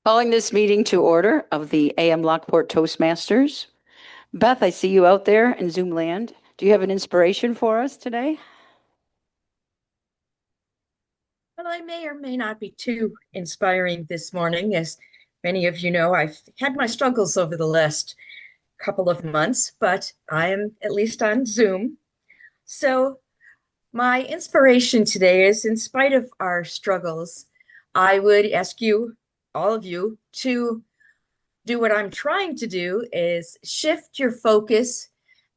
Calling this meeting to order of the AM Lockport Toastmasters. Beth, I see you out there in Zoom land. Do you have an inspiration for us today? Well, I may or may not be too inspiring this morning. As many of you know, I've had my struggles over the last couple of months, but I am at least on Zoom. So, my inspiration today is in spite of our struggles, I would ask you, all of you, to do what I'm trying to do is shift your focus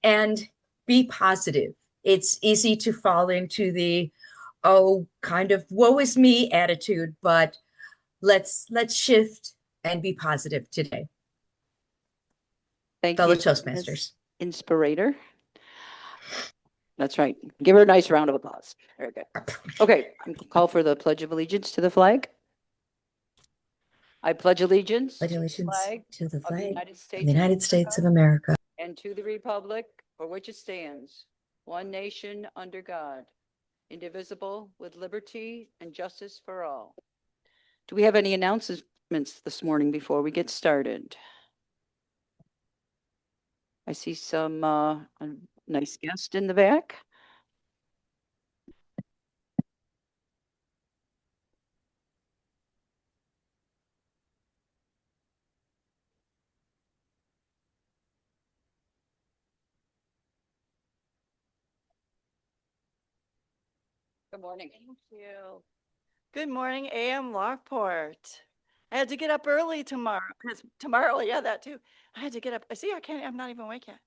and be positive. It's easy to fall into the kind of woe is me attitude, but let's shift and be positive today. Thank Fellow you, Ms. Toastmasters. Inspirator. That's right. Give her a nice round of applause. Very good. Okay, call for the Pledge of Allegiance to the flag. I pledge allegiance Pledge to the allegiance flag to the of the flag United of States the of United States of America America and to the republic for which it stands, one nation under God, indivisible, with liberty and justice for all. Do we have any announcements this morning before we get started? I see some a nice guest in the back. Good morning. Thank you. Good morning, AM Lockport. I had to get up early tomorrow. Yeah, that too. I had to get up. See, I'm not even awake yet.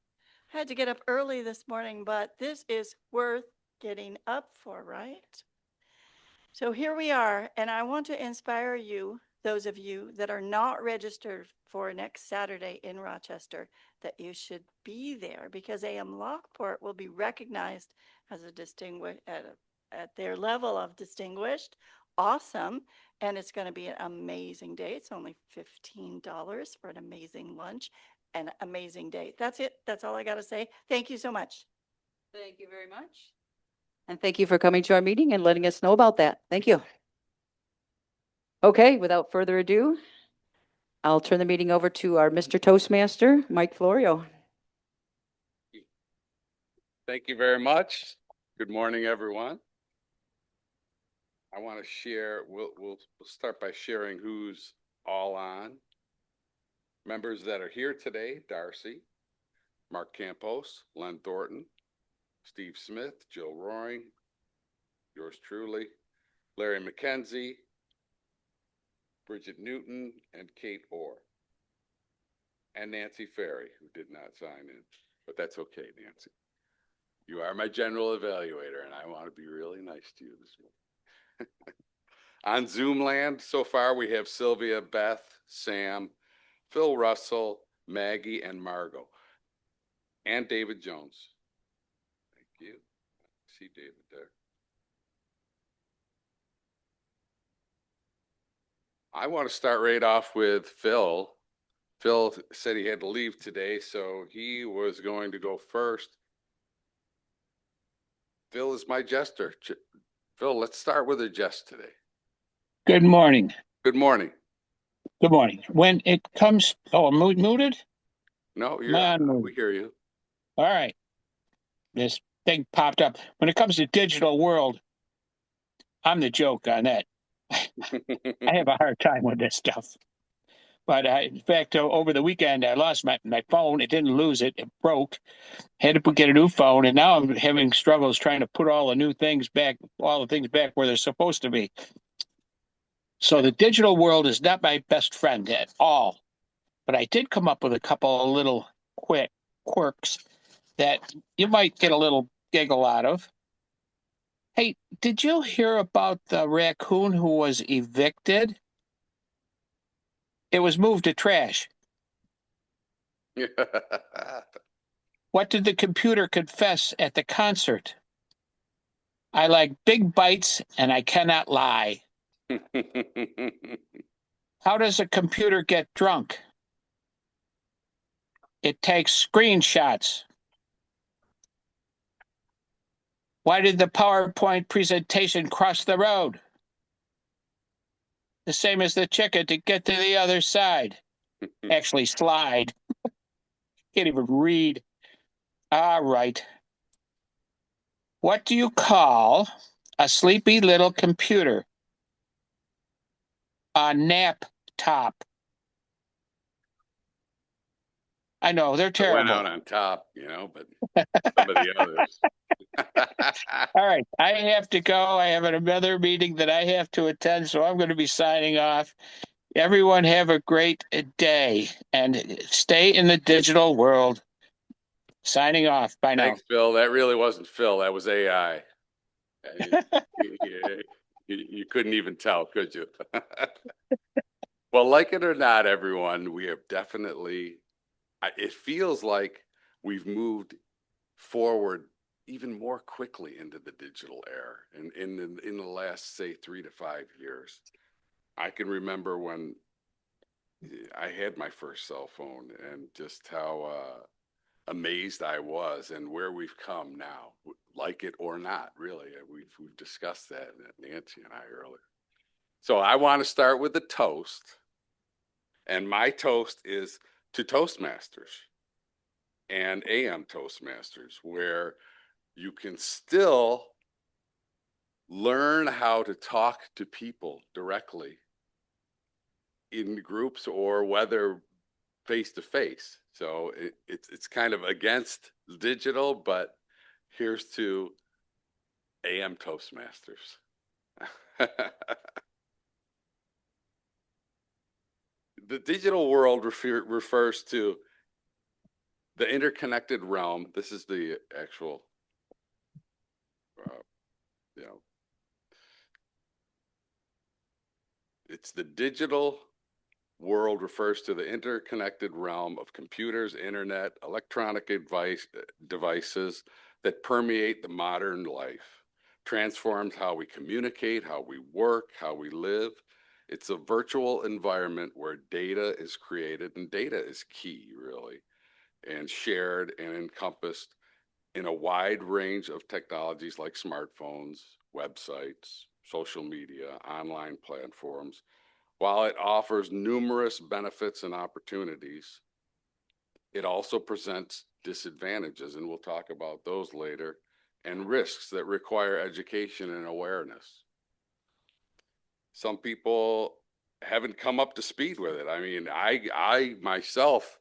I had to get up early this morning, but this is worth getting up for, right? So here we are, and I want to inspire you, those of you that are not registered for next Saturday in Rochester, that you should be there because AM Lockport will be recognized as a distinguished at their level of distinguished, awesome, and it's going to be an amazing day. It's only $15 for an amazing lunch and an amazing day. That's it. That's all I got to say. Thank you so much. Thank you very much. And thank you for coming to our meeting and letting us know about that. Thank you. Okay, without further ado, I'll turn the meeting over to our Mr. Toastmaster, Mike Florio. Thank you very much. Good morning, everyone. I want to share, we'll start by sharing who's all on. Members that are here today: Darcy, Mark Campos, Len Thornton, Steve Smith, Jill Roaring, yours truly, Larry McKenzie, Bridget Newton, and Kate Orr, and Nancy Ferry, who did not sign in, but that's okay, Nancy. You are my general evaluator, and I want to be really nice to you this morning. On Zoom land, so far we have Sylvia, Beth, Sam, Phil Russell, Maggie, and Margot, and David Jones. Thank you. See David there. I want to start right off with Phil. Phil said he had to leave today, so he was going to go first. Phil is my jester. Phil, let's start with a jest today. Good morning. Good morning. Good morning. When it comes, I'm muted? No, you're on. We hear you. All right. This thing popped up. When it comes to digital world, I'm the joke on that. I have a hard time with this stuff. But in fact, over the weekend, I lost my phone. It didn't lose it. It broke. Had to get a new phone. And now I'm having struggles trying to put all the things back where they're supposed to be. So the digital world is not my best friend at all. But I did come up with a couple of little quick quirks that you might get a little giggle out of. Hey, did you hear about the raccoon who was evicted? It was moved to trash. What did the computer confess at the concert? I like big bites and I cannot lie. How does a computer get drunk? It takes screenshots. Why did the PowerPoint presentation cross the road? the same as the chicken to get to the other side. Actually, slide. Can't even read. All right. What do you call a sleepy little computer? A nap top. I know, they're I went terrible. out on top, you know, but some of the others. All right, I have to go. I have another meeting that I have to attend, so I'm going to be signing off. Everyone have a great day and stay in the digital world. Signing off. Bye now. Thanks, Phil. That really wasn't Phil. That was AI. You couldn't even tell, could you? Well, like it or not, everyone, we have definitely, it feels like we've moved forward even more quickly into the digital era in the last, say, 3 to 5 years. I can remember when I had my first cell phone and just how amazed I was and where we've come now, like it or not, really. We've discussed that, Nancy and I, earlier. So I want to start with the toast. And my toast is to Toastmasters and AM Toastmasters, where you can still learn how to talk to people directly in groups or whether face to face. So it's kind of against digital, but here's to AM Toastmasters. The digital world refers to the interconnected realm. This is the actual, you know, it's the digital world refers to the interconnected realm of computers, internet, electronic devices that permeate the modern life, transforms how we communicate, how we work, how we live. It's a virtual environment where data is created, and data is key, really, and shared and encompassed in a wide range of technologies like smartphones, websites, social media, online platforms. While it offers numerous benefits and opportunities, it also presents disadvantages, and we'll talk about those later, and risks that require education and awareness. Some people haven't come up to speed with it. I mean, I myself,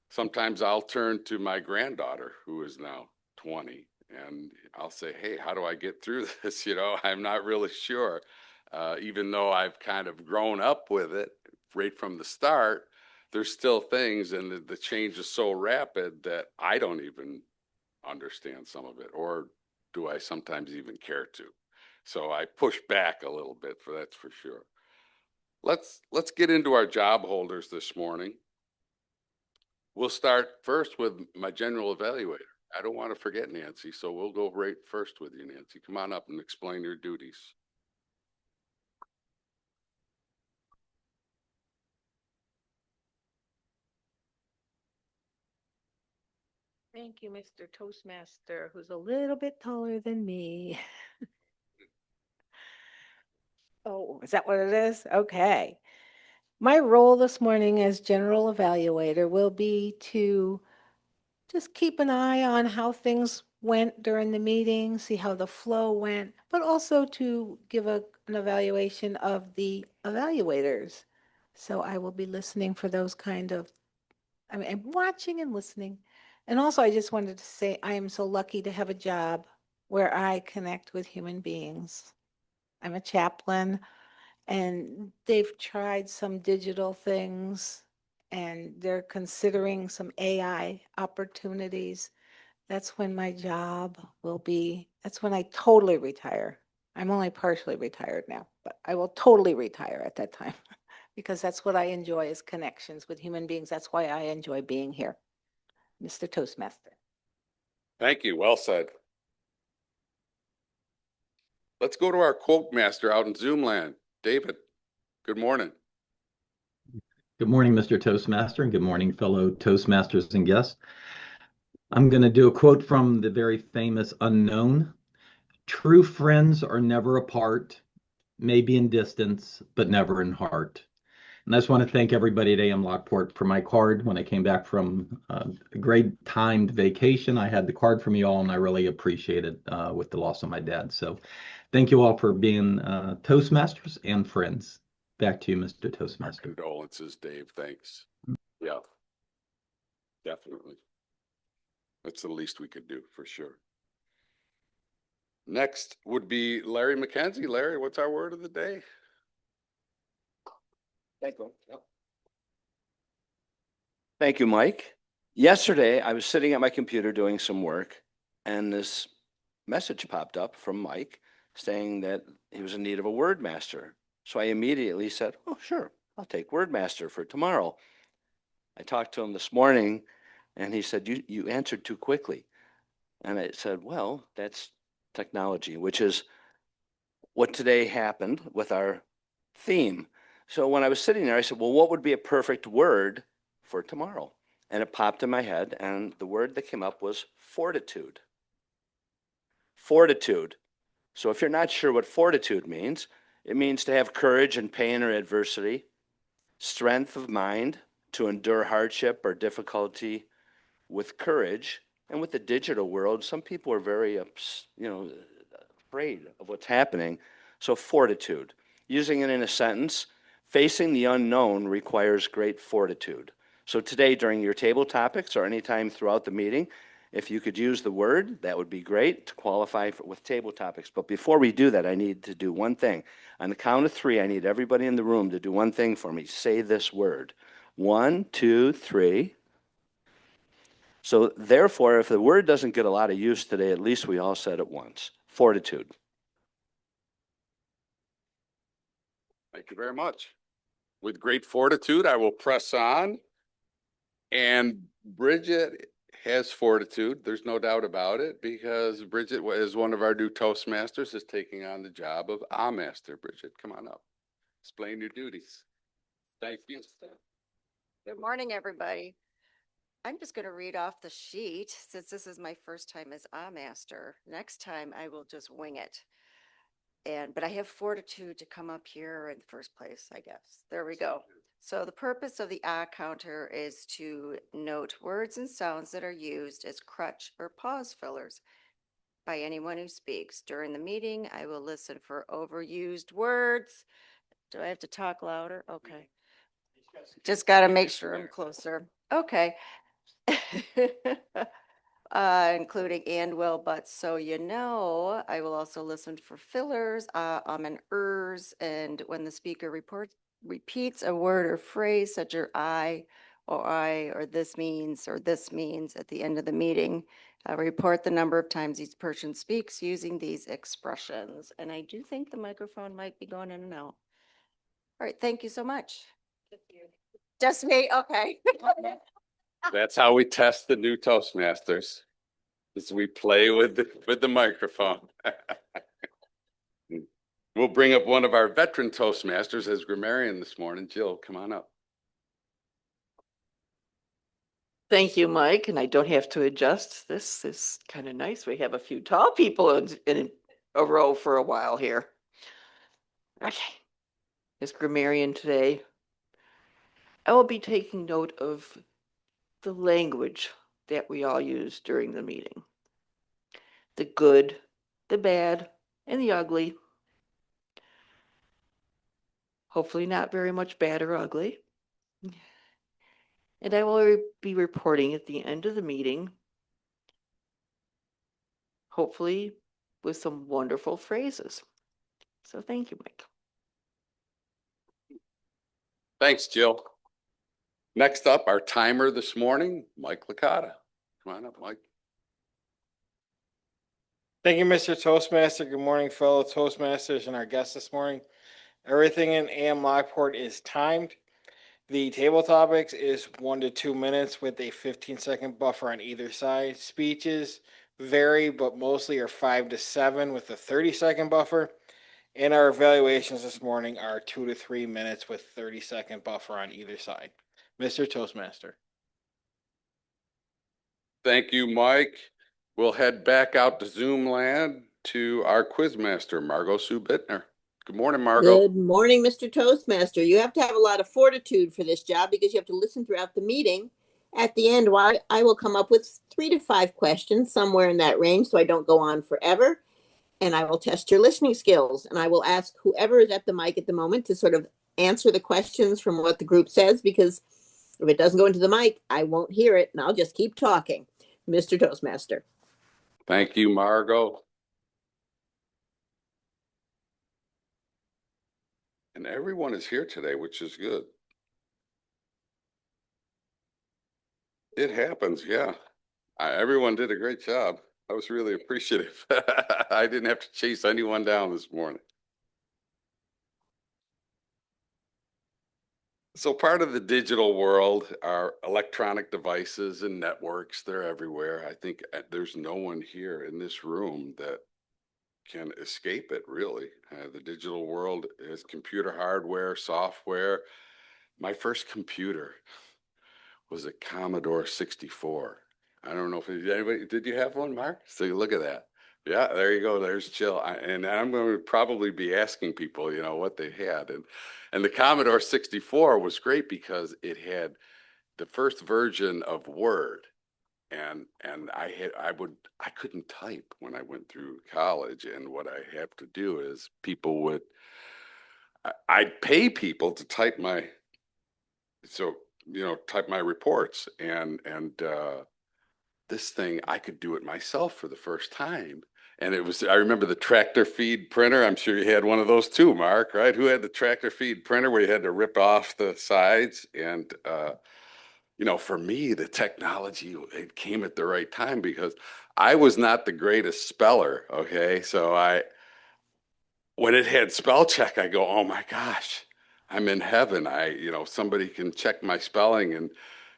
sometimes I'll turn to my granddaughter, who is now 20, and I'll say, hey, how do I get through this? You know, I'm not really sure. Even though I've kind of grown up with it right from the start, there's still things, and the change is so rapid that I don't even understand some of it, or do I sometimes even care to? So I push back a little bit, that's for sure. Let's get into our job holders this morning. We'll start first with my general evaluator. I don't want to forget Nancy, so we'll go right first with you, Nancy. Come on up and explain your duties. Thank you, Mr. Toastmaster, who's a little bit taller than me. Oh, is that what it is? Okay. My role this morning as general evaluator will be to just keep an eye on how things went during the meeting, see how the flow went, but also to give an evaluation of the evaluators. So I will be listening for those kind of, I'm watching and listening. And also, I just wanted to say I am so lucky to have a job where I connect with human beings. I'm a chaplain, and they've tried some digital things, and they're considering some AI opportunities. That's when my job will be, that's when I totally retire. I'm only partially retired now, but I will totally retire at that time because that's what I enjoy is connections with human beings. That's why I enjoy being here. Mr. Toastmaster. Thank you. Well said. Let's go to our quote master out in Zoom land. David, good morning. Good morning, Mr. Toastmaster, and good morning, fellow Toastmasters and guests. I'm going to do a quote from the very famous Unknown. True friends are never apart, maybe in distance, but never in heart. And I just want to thank everybody at AM Lockport for my card. When I came back from a great timed vacation, I had the card from you all, and I really appreciate it with the loss of my dad. So thank you all for being Toastmasters and friends. Back to you, Mr. Our Toastmaster. condolences, Dave. Thanks. Yeah, definitely. That's the least we could do for sure. Next would be Larry McKenzie. Larry, what's our word of the day? Thank you. Thank you, Mike. Yesterday, I was sitting at my computer doing some work, and this message popped up from Mike saying that he was in need of a word master. So I immediately said, oh, sure, I'll take word master for tomorrow. I talked to him this morning, and he said, you answered too quickly. And I said, well, that's technology, which is what today happened with our theme. So when I was sitting there, I said, well, what would be a perfect word for tomorrow? And it popped in my head, and the word that came up was fortitude. Fortitude. So if you're not sure what fortitude means, it means to have courage in pain or adversity, strength of mind to endure hardship or difficulty with courage. And with the digital world, some people are very, afraid of what's happening. So fortitude. Using it in a sentence, facing the unknown requires great fortitude. So today, during your table topics or anytime throughout the meeting, if you could use the word, that would be great to qualify with table topics. But before we do that, I need to do one thing. On the count of three, I need everybody in the room to do one thing for me. Say this word. 1, 2, 3. So therefore, if the word doesn't get a lot of use today, at least we all said it once. Fortitude. Thank you very much. With great fortitude, I will press on. And Bridget has fortitude. There's no doubt about it, because Bridget is one of our new Toastmasters, is taking on the job of a master. Bridget, come on up. Explain your duties. Thank you. Good morning, everybody. I'm just going to read off the sheet since this is my first time as a master. Next time I will just wing it. But I have fortitude to come up here in the first place, I guess. There we go. So the purpose of the counter is to note words and sounds that are used as crutch or pause fillers by anyone who speaks. During the meeting, I will listen for overused words. Do I have to talk louder? Okay. Just got to make sure I'm closer. Okay. Including and, well, but, so you know. I will also listen for fillers, and ers, and when the speaker repeats a word or phrase such as I, or this means, at the end of the meeting. Report the number of times each person speaks using these expressions. And I do think the microphone might be going in and out. All right, thank you so much. Just me, okay. That's how we test the new Toastmasters, is we play with the microphone. We'll bring up one of our veteran Toastmasters as grammarian this morning. Jill, come on up. Thank you, Mike, and I don't have to adjust. This is kind of nice. We have a few tall people in a row for a while here. Okay, as grammarian today, I will be taking note of the language that we all use during the meeting. The good, the bad, and the ugly. Hopefully not very much bad or ugly. And I will be reporting at the end of the meeting, hopefully with some wonderful phrases. So thank you, Mike. Thanks, Jill. Next up, our timer this morning, Mike Licata. Come on up, Mike. Thank you, Mr. Toastmaster. Good morning, fellow Toastmasters and our guests this morning. Everything in AM Lockport is timed. The table topics is 1 to 2 minutes with a 15-second buffer on either side. Speeches vary, but mostly are 5 to 7 with a 30-second buffer. And our evaluations this morning are 2 to 3 minutes with 30-second buffer on either side. Mr. Toastmaster. Thank you, Mike. We'll head back out to Zoom land to our quizmaster, Margot Sue Bittner. Good morning, Margot. Good morning, Mr. Toastmaster. You have to have a lot of fortitude for this job because you have to listen throughout the meeting. At the end, I will come up with 3 to 5 questions, somewhere in that range, so I don't go on forever. And I will test your listening skills. And I will ask whoever is at the mic at the moment to sort of answer the questions from what the group says, because if it doesn't go into the mic, I won't hear it and I'll just keep talking. Mr. Toastmaster. Thank you, Margot. And everyone is here today, which is good. It happens, yeah. Everyone did a great job. I was really appreciative. I didn't have to chase anyone down this morning. So part of the digital world are electronic devices and networks. They're everywhere. I think there's no one here in this room that can escape it, really. The digital world is computer hardware, software. My first computer was a Commodore 64. I don't know if anybody, did you have one, Mark? So look at that. Yeah, there you go. There's Jill. And I'm going to probably be asking people, what they had. And the Commodore 64 was great because it had the first version of Word. And I couldn't type when I went through college. And what I have to do is I'd pay people to type type my reports, and this thing, I could do it myself for the first time. And I remember the tractor feed printer. I'm sure you had one of those too, Mark, right? Who had the tractor feed printer where you had to rip off the sides? And, for me, the technology, it came at the right time because I was not the greatest speller. Okay. So when it had spell check, I go, oh my gosh, I'm in heaven. Somebody can check my spelling. And,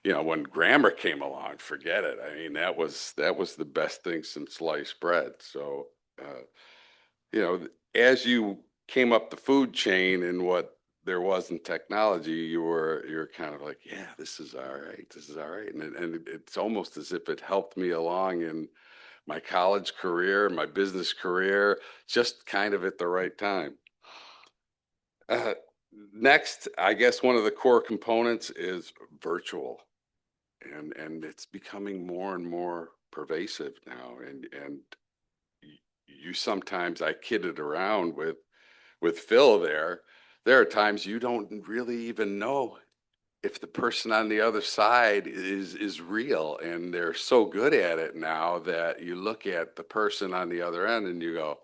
when grammar came along, forget it. I mean, that was the best thing since sliced bread. So, as you came up the food chain and what there was in technology, you're kind of like, yeah, this is all right. This is all right. And it's almost as if it helped me along in my college career, my business career, just kind of at the right time. Uh, Next, I guess one of the core components is virtual, and it's becoming more and more pervasive now. And you sometimes, I kidded around with Phil there. There are times you don't really even know if the person on the other side is real, and they're so good at it now that you look at the person on the other end and you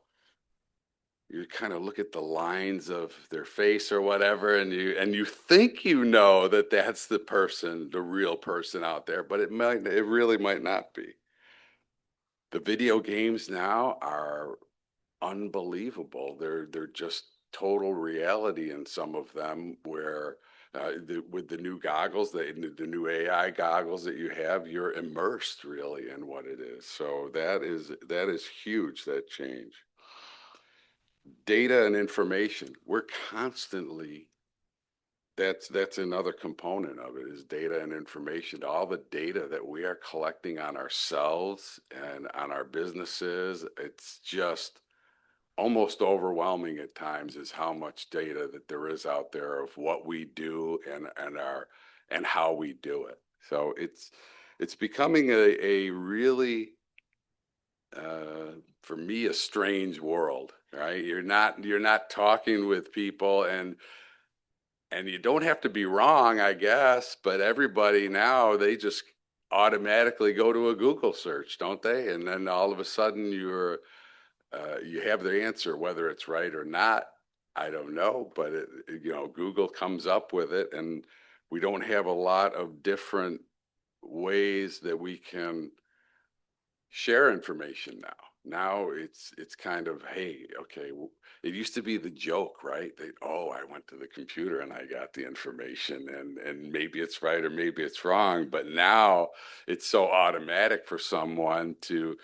kind of look at the lines of their face or whatever, and you think that that's the person, the real person out there, but it really might not be. The video games now are unbelievable. They're just total reality in some of them, where with the new goggles, the new AI goggles that you have, you're immersed really in what it is. So that is huge, that change. Data and information. We're constantly, that's another component of it, is data and information. All the data that we are collecting on ourselves and on our businesses, it's just almost overwhelming at times, is how much data that there is out there of what we do and how we do it. So it's becoming a really for me, a strange world, right? You're not talking with people, and you don't have to be wrong, I guess, but everybody now, they just automatically go to a Google search, don't they? And then all of a sudden you have the answer, whether it's right or not, I don't know, but Google comes up with it, and we don't have a lot of different ways that we can share information now. Now it's kind of, hey, okay, it used to be the joke, right? I went to the computer and I got the information, and maybe it's right or maybe it's wrong, but now it's so automatic for someone to,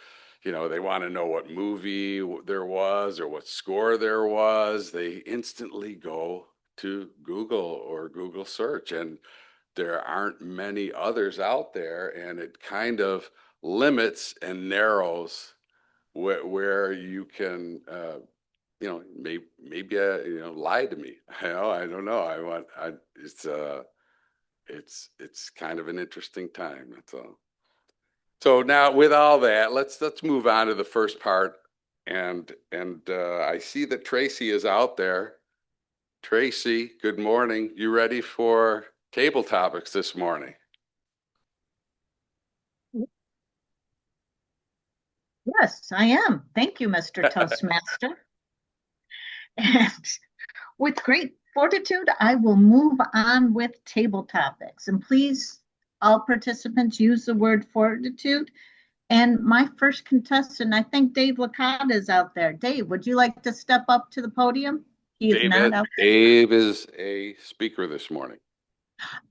they want to know what movie there was or what score there was. They instantly go to Google or Google search, and there aren't many others out there, and it kind of limits and narrows where you can maybe lie to me. I don't know. It's kind of an interesting time. That's all. So now with all that, let's move on to the first part. And I see that Tracy is out there. Tracy, good morning. You ready for table topics this morning? Yes, I am. Thank you, Mr. Toastmaster. And with great fortitude, I will move on with table topics. And please, all participants use the word fortitude. And my first contestant, I think Dave Licata is out there. Dave, would you like to step up to the podium? He is not out there. Dave is a speaker this morning.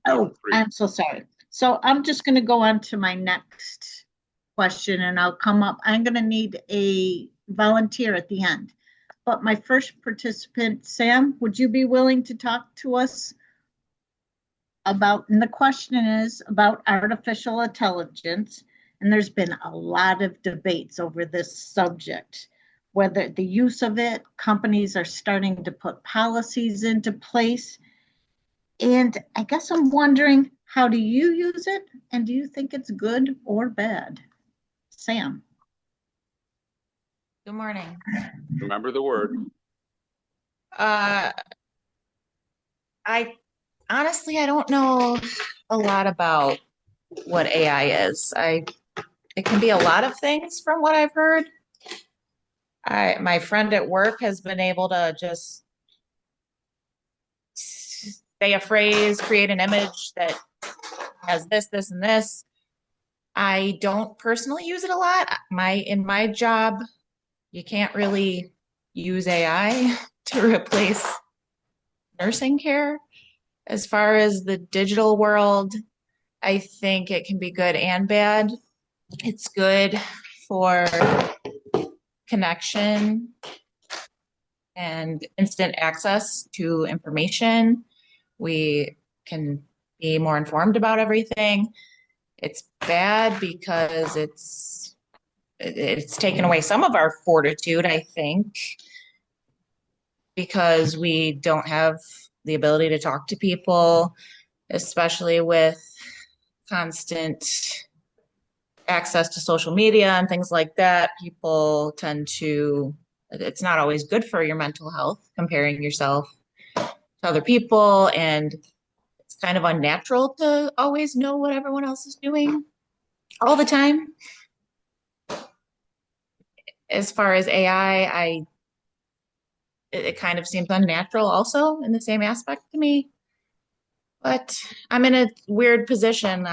Oh, I'm so sorry. So I'm just going to go on to my next question and I'll come up. I'm going to need a volunteer at the end. But my first participant, Sam, would you be willing to talk to us about, and the question is about artificial intelligence, and there's been a lot of debates over this subject, whether the use of it, companies are starting to put policies into place. And I guess I'm wondering, how do you use it? And do you think it's good or bad? Sam. Good morning. Remember the word. I honestly, I don't know a lot about what AI is. It can be a lot of things from what I've heard. My friend at work has been able to just say a phrase, create an image that has this, this, and this. I don't personally use it a lot. In my job, you can't really use AI to replace nursing care. As far as the digital world, I think it can be good and bad. It's good for connection and instant access to information. We can be more informed about everything. It's bad because it's taken away some of our fortitude, I think, because we don't have the ability to talk to people, especially with constant access to social media and things like that. People tend to, it's not always good for your mental health, comparing yourself to other people. And it's kind of unnatural to always know what everyone else is doing all the time. As far as AI, it kind of seems unnatural also in the same aspect to me. But I'm in a weird position.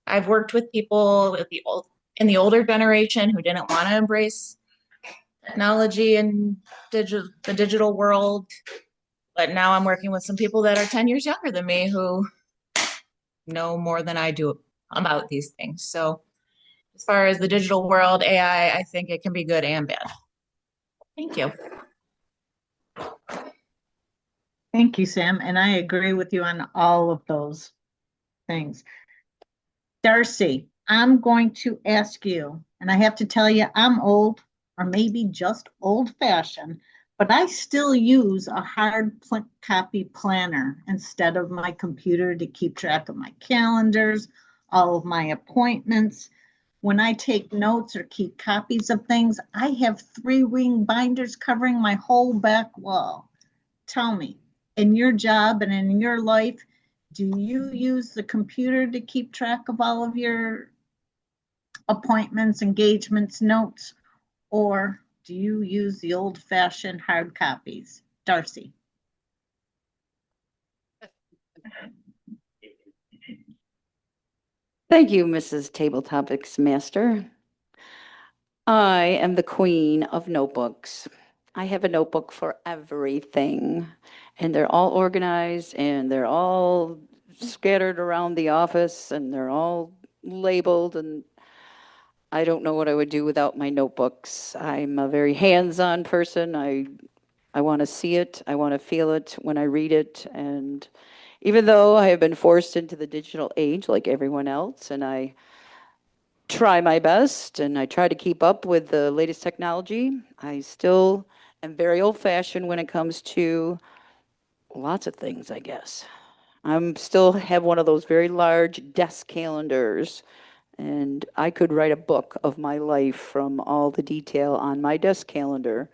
I've worked with people in the older generation who didn't want to embrace technology and the digital world. But now I'm working with some people that are 10 years younger than me who know more than I do about these things. So as far as the digital world, AI, I think it can be good and bad. Thank you. Thank you, Sam. And I agree with you on all of those things. Darcy, I'm going to ask you, and I have to tell you, I'm old, or maybe just old-fashioned, but I still use a hard copy planner instead of my computer to keep track of my calendars, all of my appointments. When I take notes or keep copies of things, I have 3-ring binders covering my whole back wall. Tell me, in your job and in your life, do you use the computer to keep track of all of your appointments, engagements, notes, or do you use the old-fashioned hard copies? Darcy. Thank you, Mrs. Table Topics Master. I am the queen of notebooks. I have a notebook for everything, and they're all organized and they're all scattered around the office and they're all labeled, and I don't know what I would do without my notebooks. I'm a very hands-on person. I want to see it. I want to feel it when I read it. And even though I have been forced into the digital age like everyone else, and I try my best and I try to keep up with the latest technology, I still am very old-fashioned when it comes to lots of things, I guess. I'm still have one of those very large desk calendars, and I could write a book of my life from all the detail on my desk calendar.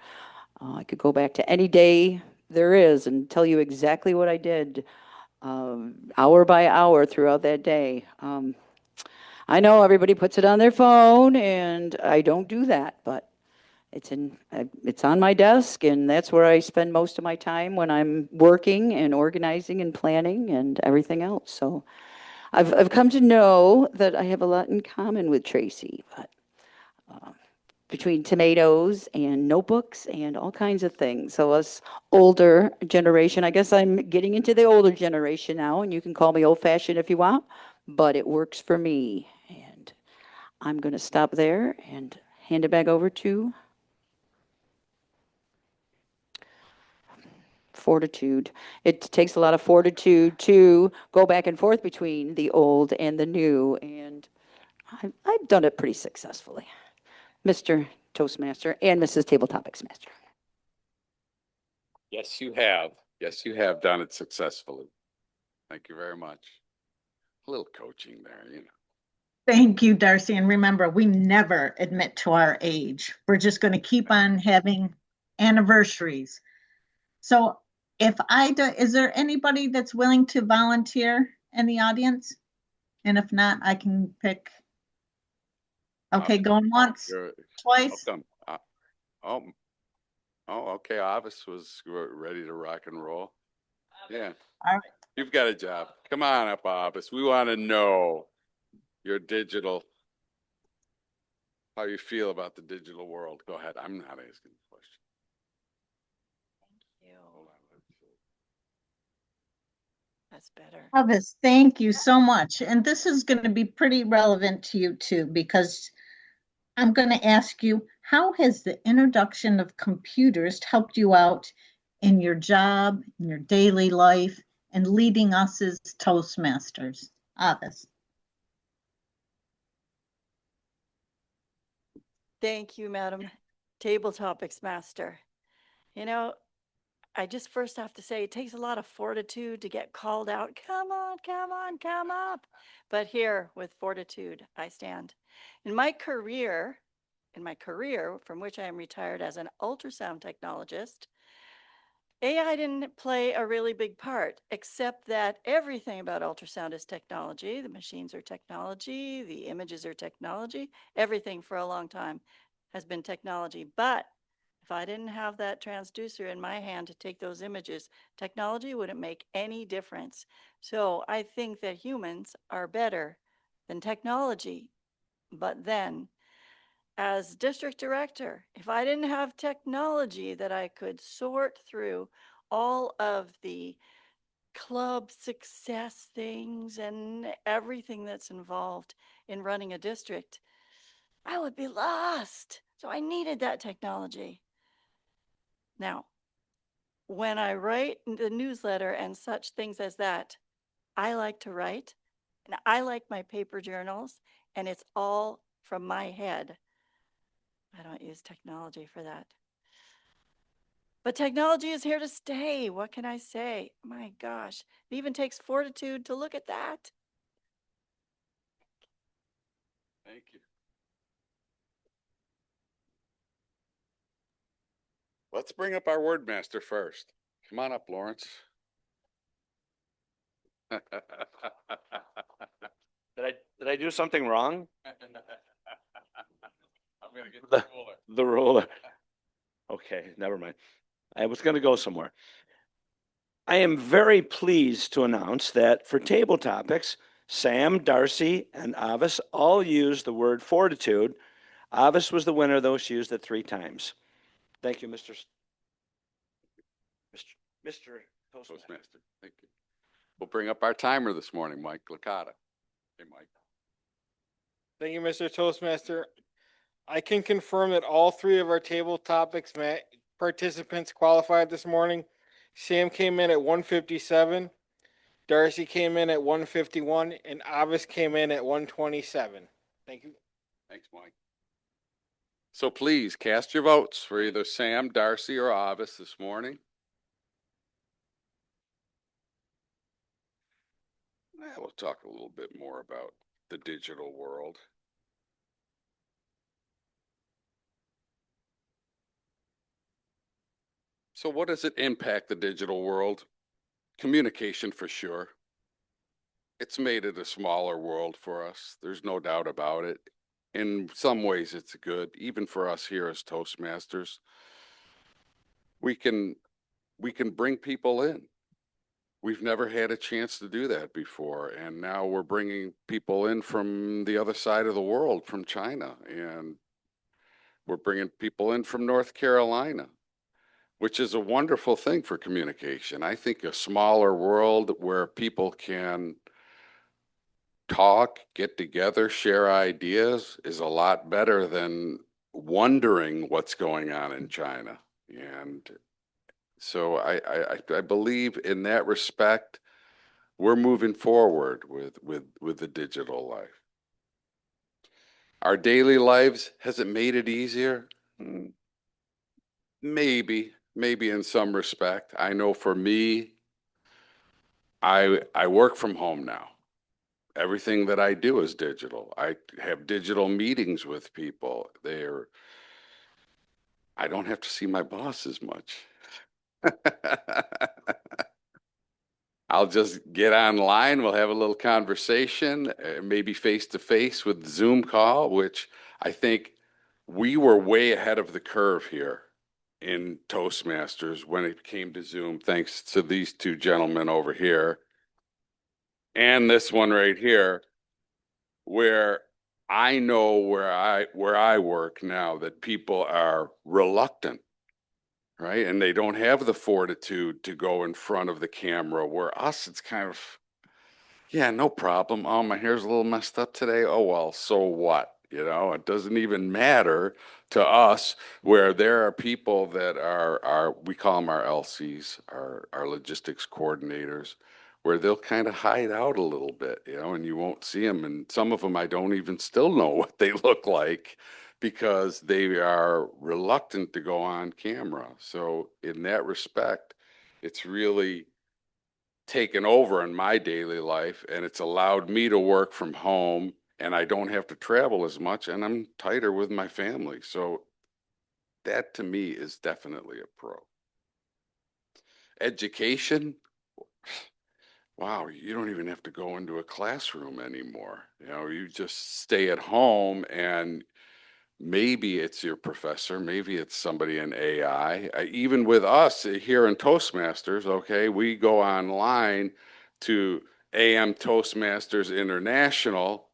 I could go back to any day there is and tell you exactly what I did, hour by hour throughout that day. I know everybody puts it on their phone, and I don't do that, but it's on my desk, and that's where I spend most of my time when I'm working and organizing and planning and everything else. So I've come to know that I have a lot in common with Tracy, but between tomatoes and notebooks and all kinds of things. So us older generation, I guess I'm getting into the older generation now, and you can call me old-fashioned if you want, but it works for me. And I'm going to stop there and hand it back over to fortitude. It takes a lot of fortitude to go back and forth between the old and the new, and I've done it pretty successfully. Mr. Toastmaster and Mrs. Table Topics Master. Yes, you have. Yes, you have done it successfully. Thank you very much. A little coaching there, you know. Thank you, Darcy. And remember, we never admit to our age. We're just going to keep on having anniversaries. So is there anybody that's willing to volunteer in the audience? And if not, I can pick. Okay, going once, You're twice. welcome. Oh, okay. Avis was ready to rock and roll. Yeah. All right. You've got a job. Come on up, Avis. We want to know your digital, how you feel about the digital world. Go ahead. I'm not asking the question. Thank you. That's better. Elvis, thank you so much. And this is going to be pretty relevant to you too, because I'm going to ask you, how has the introduction of computers helped you out in your job, in your daily life, and leading us as Toastmasters? Elvis. Thank you, Madam Table Topics Master. You know, I just first have to say it takes a lot of fortitude to get called out. Come on, come on, come up. But here with fortitude, I stand. In my career, from which I am retired as an ultrasound technologist, AI didn't play a really big part, except that everything about ultrasound is technology. The machines are technology, the images are technology. Everything for a long time has been technology. But if I didn't have that transducer in my hand to take those images, technology wouldn't make any difference. So I think that humans are better than technology. But then, as district director, if I didn't have technology that I could sort through all of the club success things and everything that's involved in running a district, I would be lost. So I needed that technology. Now, when I write the newsletter and such things as that, I like to write and I like my paper journals, and it's all from my head. I don't use technology for that. But technology is here to stay. What can I say? My gosh, it even takes fortitude to look at that. Thank you. Let's bring up our word master first. Come on up, Lawrence. Did I do something wrong? I'm gonna get the ruler. The ruler. Okay, never mind. I was going to go somewhere. I am very pleased to announce that for table topics, Sam, Darcy, and Avis all used the word fortitude. Avis was the winner, though. She used it 3 times. Thank you, Mr. Toastmaster. Toastmaster. Thank you. We'll bring up our timer this morning, Mike Licata. Hey, Mike. Thank you, Mr. Toastmaster. I can confirm that all 3 of our table topics participants qualified this morning. Sam came in at 157, Darcy came in at 151, and Avis came in at 127. Thank you. Thanks, Mike. So please cast your votes for either Sam, Darcy, or Avis this morning. We'll talk a little bit more about the digital world. So what does it impact the digital world? Communication for sure. It's made it a smaller world for us. There's no doubt about it. In some ways it's good, even for us here as Toastmasters. We can bring people in. We've never had a chance to do that before. And now we're bringing people in from the other side of the world, from China. And we're bringing people in from North Carolina, which is a wonderful thing for communication. I think a smaller world where people can talk, get together, share ideas is a lot better than wondering what's going on in China. And so I believe in that respect, we're moving forward with the digital life. Our daily lives, has it made it easier? Maybe in some respect. I know for me, I work from home now. Everything that I do is digital. I have digital meetings with people. I don't have to see my boss as much. I'll just get online. We'll have a little conversation, maybe face to face with Zoom call, which I think we were way ahead of the curve here in Toastmasters when it came to Zoom, thanks to these two gentlemen over here and this one right here, where I know where I work now that people are reluctant, right? And they don't have the fortitude to go in front of the camera, where us, it's kind of, yeah, no problem. Oh, my hair's a little messed up today. Oh, well, so what? You know, it doesn't even matter to us, where there are people that are we call them our LCs, our logistics coordinators, where they'll kind of hide out a little bit, you know, and you won't see them. And some of them I don't even still know what they look like because they are reluctant to go on camera. So in that respect, it's really taken over in my daily life, and it's allowed me to work from home, and I don't have to travel as much, and I'm tighter with my family. So that to me is definitely a pro. Education, wow, you don't even have to go into a classroom anymore. You know, you just stay at home, and maybe it's your professor, maybe it's somebody in AI. Even with us here in Toastmasters, okay, we go online to AM Toastmasters International,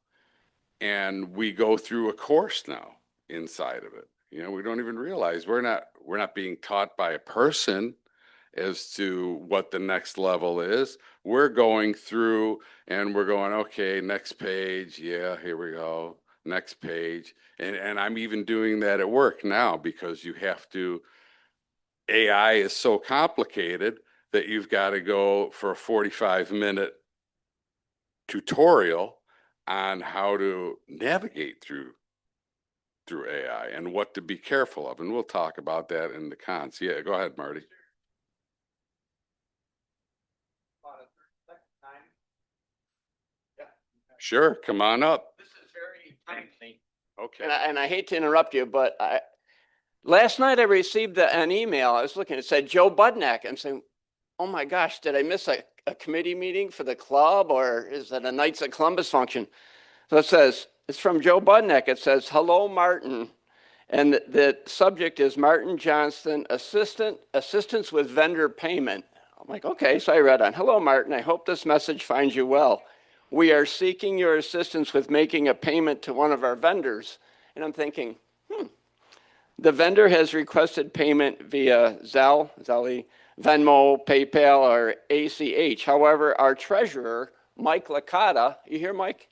and we go through a course now inside of it. You know, we don't even realize we're not being taught by a person as to what the next level is. We're going through and we're going, okay, next page. Yeah, here we go. Next page. And I'm even doing that at work now, because you have to, AI is so complicated that you've got to go for a 45-minute tutorial on how to navigate through AI and what to be careful of. And we'll talk about that in the cons. Yeah, go ahead, Marty. Sure, come on up. This is very timely. Okay. And I hate to interrupt you, but last night I received an email. I was looking, it said Joe Budnick. I'm saying, oh my gosh, did I miss a committee meeting for the club, or is it a Knights of Columbus function? So it says, it's from Joe Budnick. It says, hello, Martin. And the subject is Martin Johnston, assistance with vendor payment. I'm like, okay. So I read on, hello, Martin. I hope this message finds you well. We are seeking your assistance with making a payment to one of our vendors. And I'm thinking, the vendor has requested payment via Zelle, Venmo, PayPal, or ACH. However, our treasurer, Mike Licata, you hear Mike?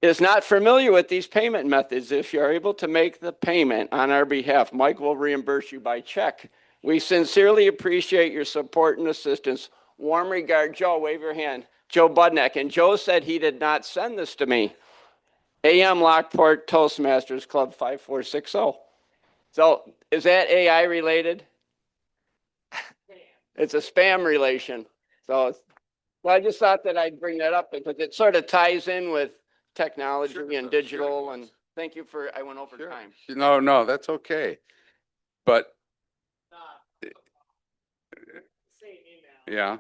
Is not familiar with these payment methods. If you're able to make the payment on our behalf, Mike will reimburse you by check. We sincerely appreciate your support and assistance. Warm regard, Joe, wave your hand. Joe Budnick. And Joe said he did not send this to me. AM Lockport Toastmasters Club 5460. So is that AI related? It's a spam relation. So well, I just thought that I'd bring that up because it sort of ties in with technology and digital. And thank you for, I went over time. No, no, that's okay. But yeah.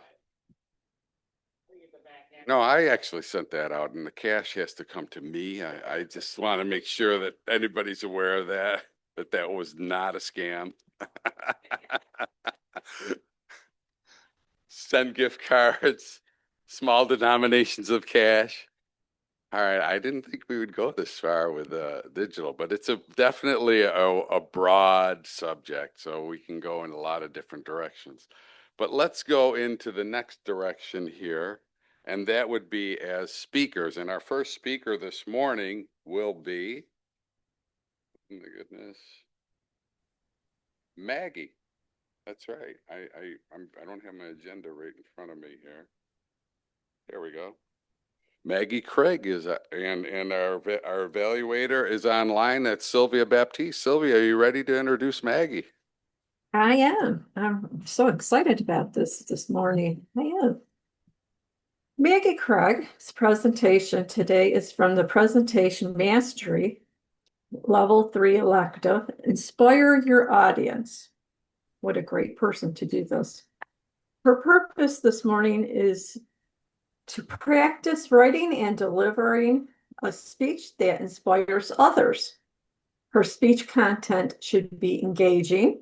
No, I actually sent that out and the cash has to come to me. I just want to make sure that anybody's aware of that, that was not a scam. Send gift cards, small denominations of cash. All right, I didn't think we would go this far with digital, but it's definitely a broad subject, so we can go in a lot of different directions. But let's go into the next direction here, and that would be as speakers. And our first speaker this morning will be, oh my goodness, Maggie. That's right. I don't have my agenda right in front of me here. There we go. Maggie Craig is, and our evaluator is online. That's Sylvia Baptiste. Sylvia, are you ready to introduce Maggie? I am. I'm so excited about this morning. I am. Maggie Craig's presentation today is from the Presentation Mastery, Level 3 Elective, Inspire Your Audience. What a great person to do this. Her purpose this morning is to practice writing and delivering a speech that inspires others. Her speech content should be engaging,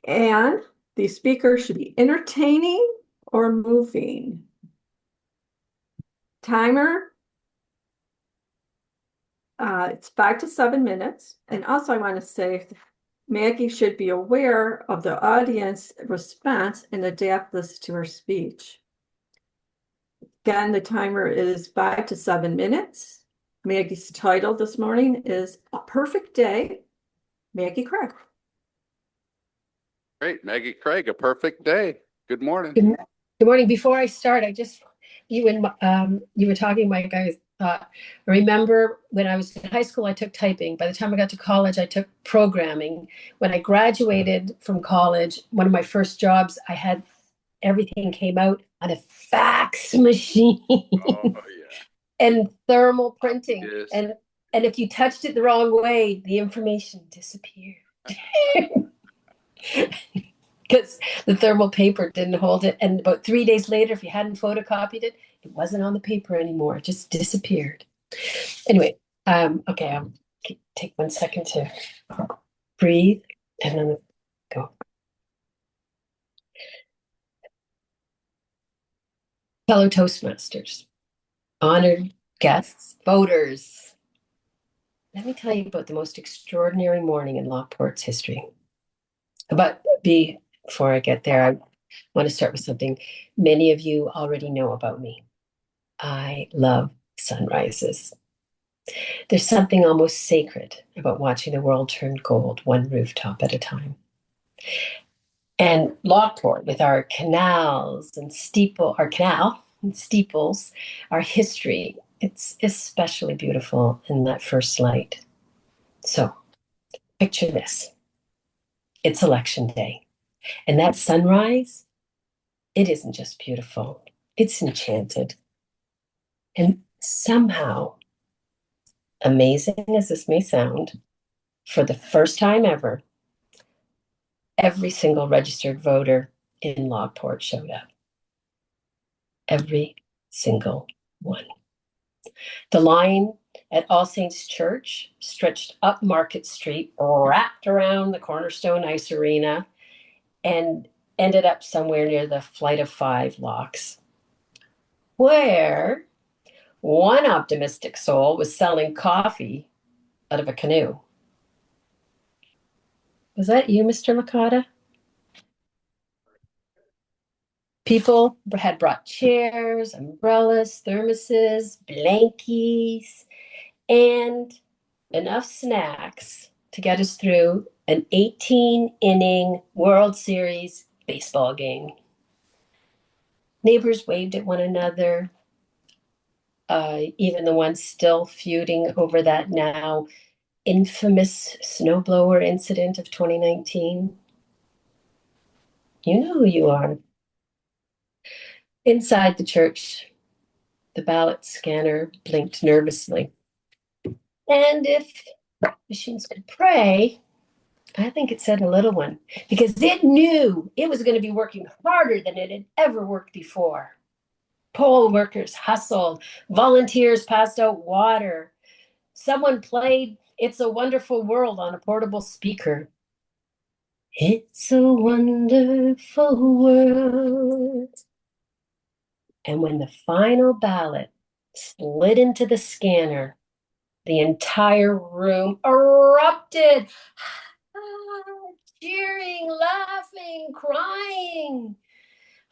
and the speaker should be entertaining or moving. Timer, it's 5 to 7 minutes. And also I want to say Maggie should be aware of the audience response and adapt this to her speech. Again, the timer is 5 to 7 minutes. Maggie's title this morning is A Perfect Day, Maggie Craig. Great, Maggie Craig, A Perfect Day. Good morning. Good morning. Before I start, you were talking, Mike. I remember when I was in high school, I took typing. By the time I got to college, I took programming. When I graduated from college, one of my first jobs, I had everything came out on a fax machine. Oh, yeah. And thermal printing. Yes. And if you touched it the wrong way, the information disappeared. Because the thermal paper didn't hold it. And about 3 days later, if you hadn't photocopied it, it wasn't on the paper anymore. It just disappeared. Anyway, okay, I'll take 1 second to breathe and then go. Fellow Toastmasters, honored guests, voters, let me tell you about the most extraordinary morning in Lockport's history. But before I get there, I want to start with something many of you already know about me. I love sunrises. There's something almost sacred about watching the world turn gold, one rooftop at a time. And Lockport, with our canals and steeples, our history, it's especially beautiful in that first light. So picture this. It's election day. And that sunrise, it isn't just beautiful, it's enchanted. And somehow, amazing as this may sound, for the first time ever, every single registered voter in Lockport showed up. Every single one. The line at All Saints Church stretched up Market Street, wrapped around the Cornerstone Ice Arena, and ended up somewhere near the Flight of Five locks, where one optimistic soul was selling coffee out of a canoe. Was that you, Mr. Licata? People had brought chairs, umbrellas, thermoses, blankies, and enough snacks to get us through an 18-inning World Series baseball game. Neighbors waved at one another. even the ones still feuding over that now infamous snowblower incident of 2019. You know who you are. Inside the church, the ballot scanner blinked nervously. And if machines could pray, I think it said a little one, because it knew it was going to be working harder than it had ever worked before. Poll workers hustled, volunteers passed out water. Someone played It's a Wonderful World on a portable speaker. It's a wonderful world. And when the final ballot slid into the scanner, the entire room erupted. Cheering, laughing, crying,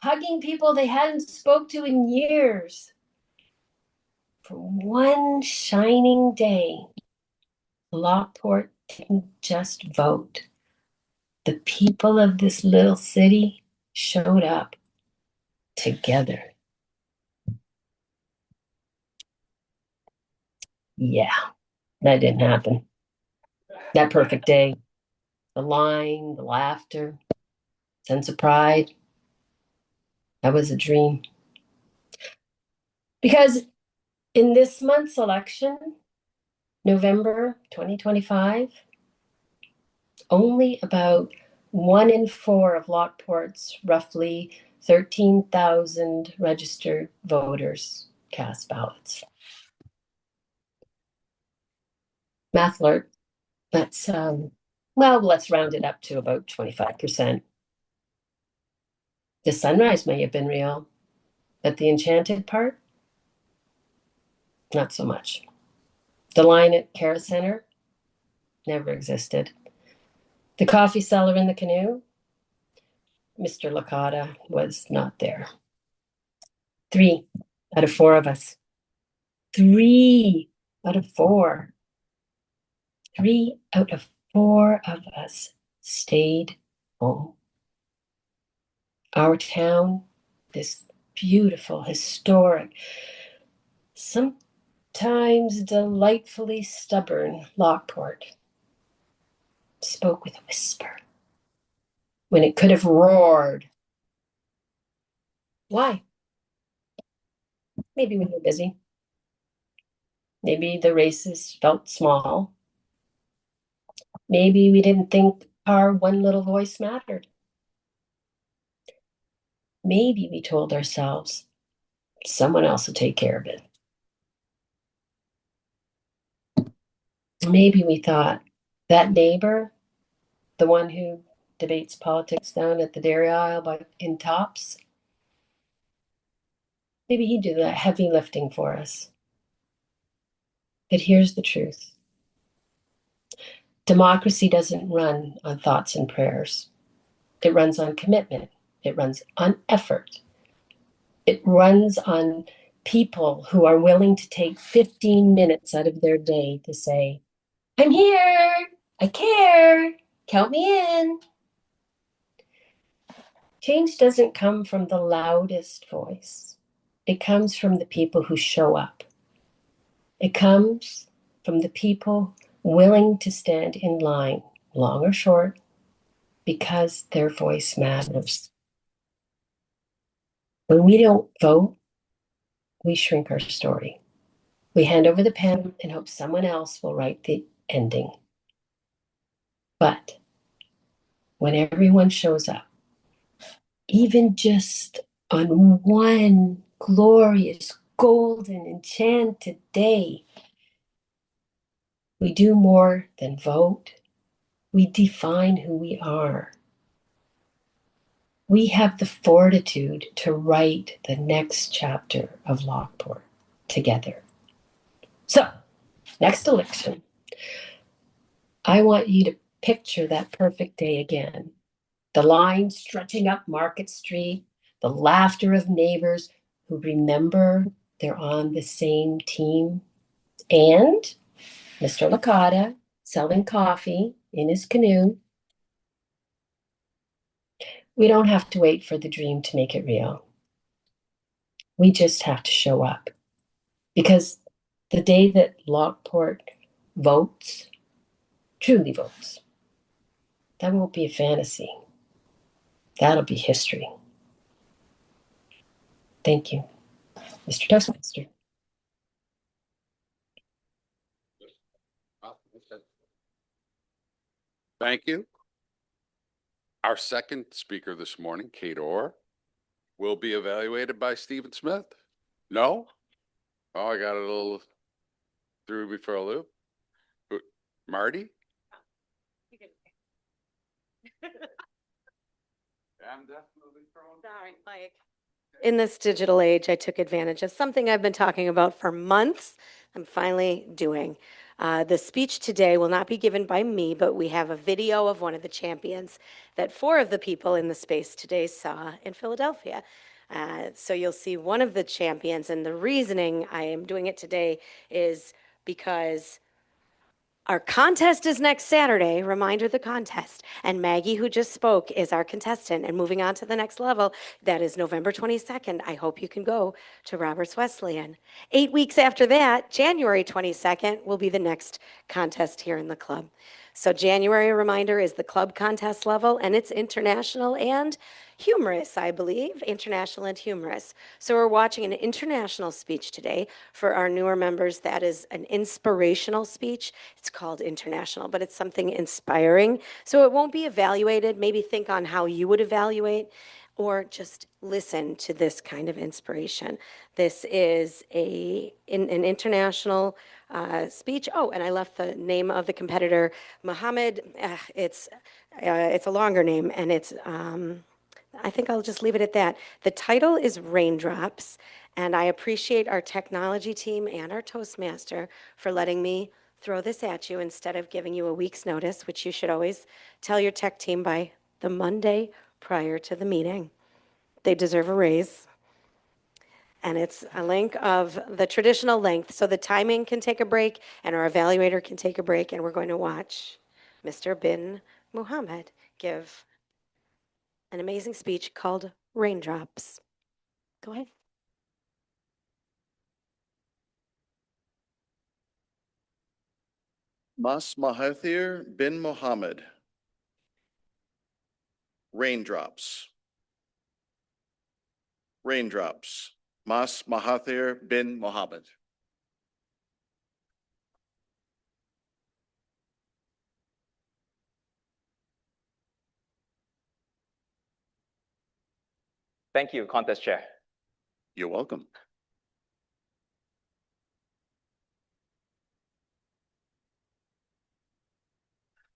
hugging people they hadn't spoke to in years. For one shining day, Lockport didn't just vote. The people of this little city showed up together. Yeah, that didn't happen. That perfect day, the line, the laughter, sense of pride, that was a dream. Because in this month's election, November 2025, only about 1 in 4 of Lockport's roughly 13,000 registered voters cast ballots. Math alert. Let's round it up to about 25%. The sunrise may have been real, but the enchanted part, not so much. The line at Cara Center never existed. The coffee cellar in the canoe, Mr. Licata was not there. 3 out of 4 of us. 3 out of 4. 3 out of 4 of us stayed home. Our town, this beautiful, historic, sometimes delightfully stubborn Lockport, spoke with a whisper when it could have roared. Why? Maybe we were busy. Maybe the races felt small. Maybe we didn't think our one little voice mattered. Maybe we told ourselves someone else will take care of it. Maybe we thought that neighbor, the one who debates politics down at the dairy aisle in tops, maybe he'd do that heavy lifting for us. But here's the truth. Democracy doesn't run on thoughts and prayers. It runs on commitment. It runs on effort. It runs on people who are willing to take 15 minutes out of their day to say, I'm here, I care, count me in. Change doesn't come from the loudest voice. It comes from the people who show up. It comes from the people willing to stand in line, long or short, because their voice matters. When we don't vote, we shrink our story. We hand over the pen and hope someone else will write the ending. But when everyone shows up, even just on one glorious, golden, enchanted day, we do more than vote. We define who we are. We have the fortitude to write the next chapter of Lockport together. So, next election, I want you to picture that perfect day again. The line stretching up Market Street, the laughter of neighbors who remember they're on the same team, and Mr. Licata selling coffee in his canoe. We don't have to wait for the dream to make it real. We just have to show up. Because the day that Lockport votes, truly votes, that won't be a fantasy. That'll be history. Thank you, Mr. Toastmaster. Thank you. Our second speaker this morning, Kate Orr, will be evaluated by Stephen Smith. No? Oh, I got it a little threw me for a loop. Marty? I'm definitely throwing. Sorry, Mike. In this digital age, I took advantage of something I've been talking about for months. I'm finally doing. The speech today will not be given by me, but we have a video of one of the champions that 4 of the people in the space today saw in Philadelphia. So you'll see one of the champions, and the reasoning I am doing it today is because our contest is next Saturday. Reminder, the contest. And Maggie, who just spoke, is our contestant. And moving on to the next level, that is November 22nd. I hope you can go to Roberts Wesleyan. 8 weeks after that, January 22nd, will be the next contest here in the club. So January, a reminder, is the club contest level, and it's international and humorous, I believe, international and humorous. So we're watching an international speech today. For our newer members, that is an inspirational speech. It's called international, but it's something inspiring. So it won't be evaluated. Maybe think on how you would evaluate, or just listen to this kind of inspiration. This is an international speech. Oh, and I left the name of the competitor, Mohammed. It's a longer name, and it's I think I'll just leave it at that. The title is Raindrops, and I appreciate our technology team and our Toastmaster for letting me throw this at you instead of giving you a week's notice, which you should always tell your tech team by the Monday prior to the meeting. They deserve a raise. And it's a link of the traditional length, so the timing can take a break and our evaluator can take a break, and we're going to watch Mr. Bin Muhammad give an amazing speech called Raindrops. Go ahead. Mas Mahathir bin Mohammed. Raindrops. Raindrops. Mas Mahathir bin Mohammed. Thank you, contest chair. You're welcome.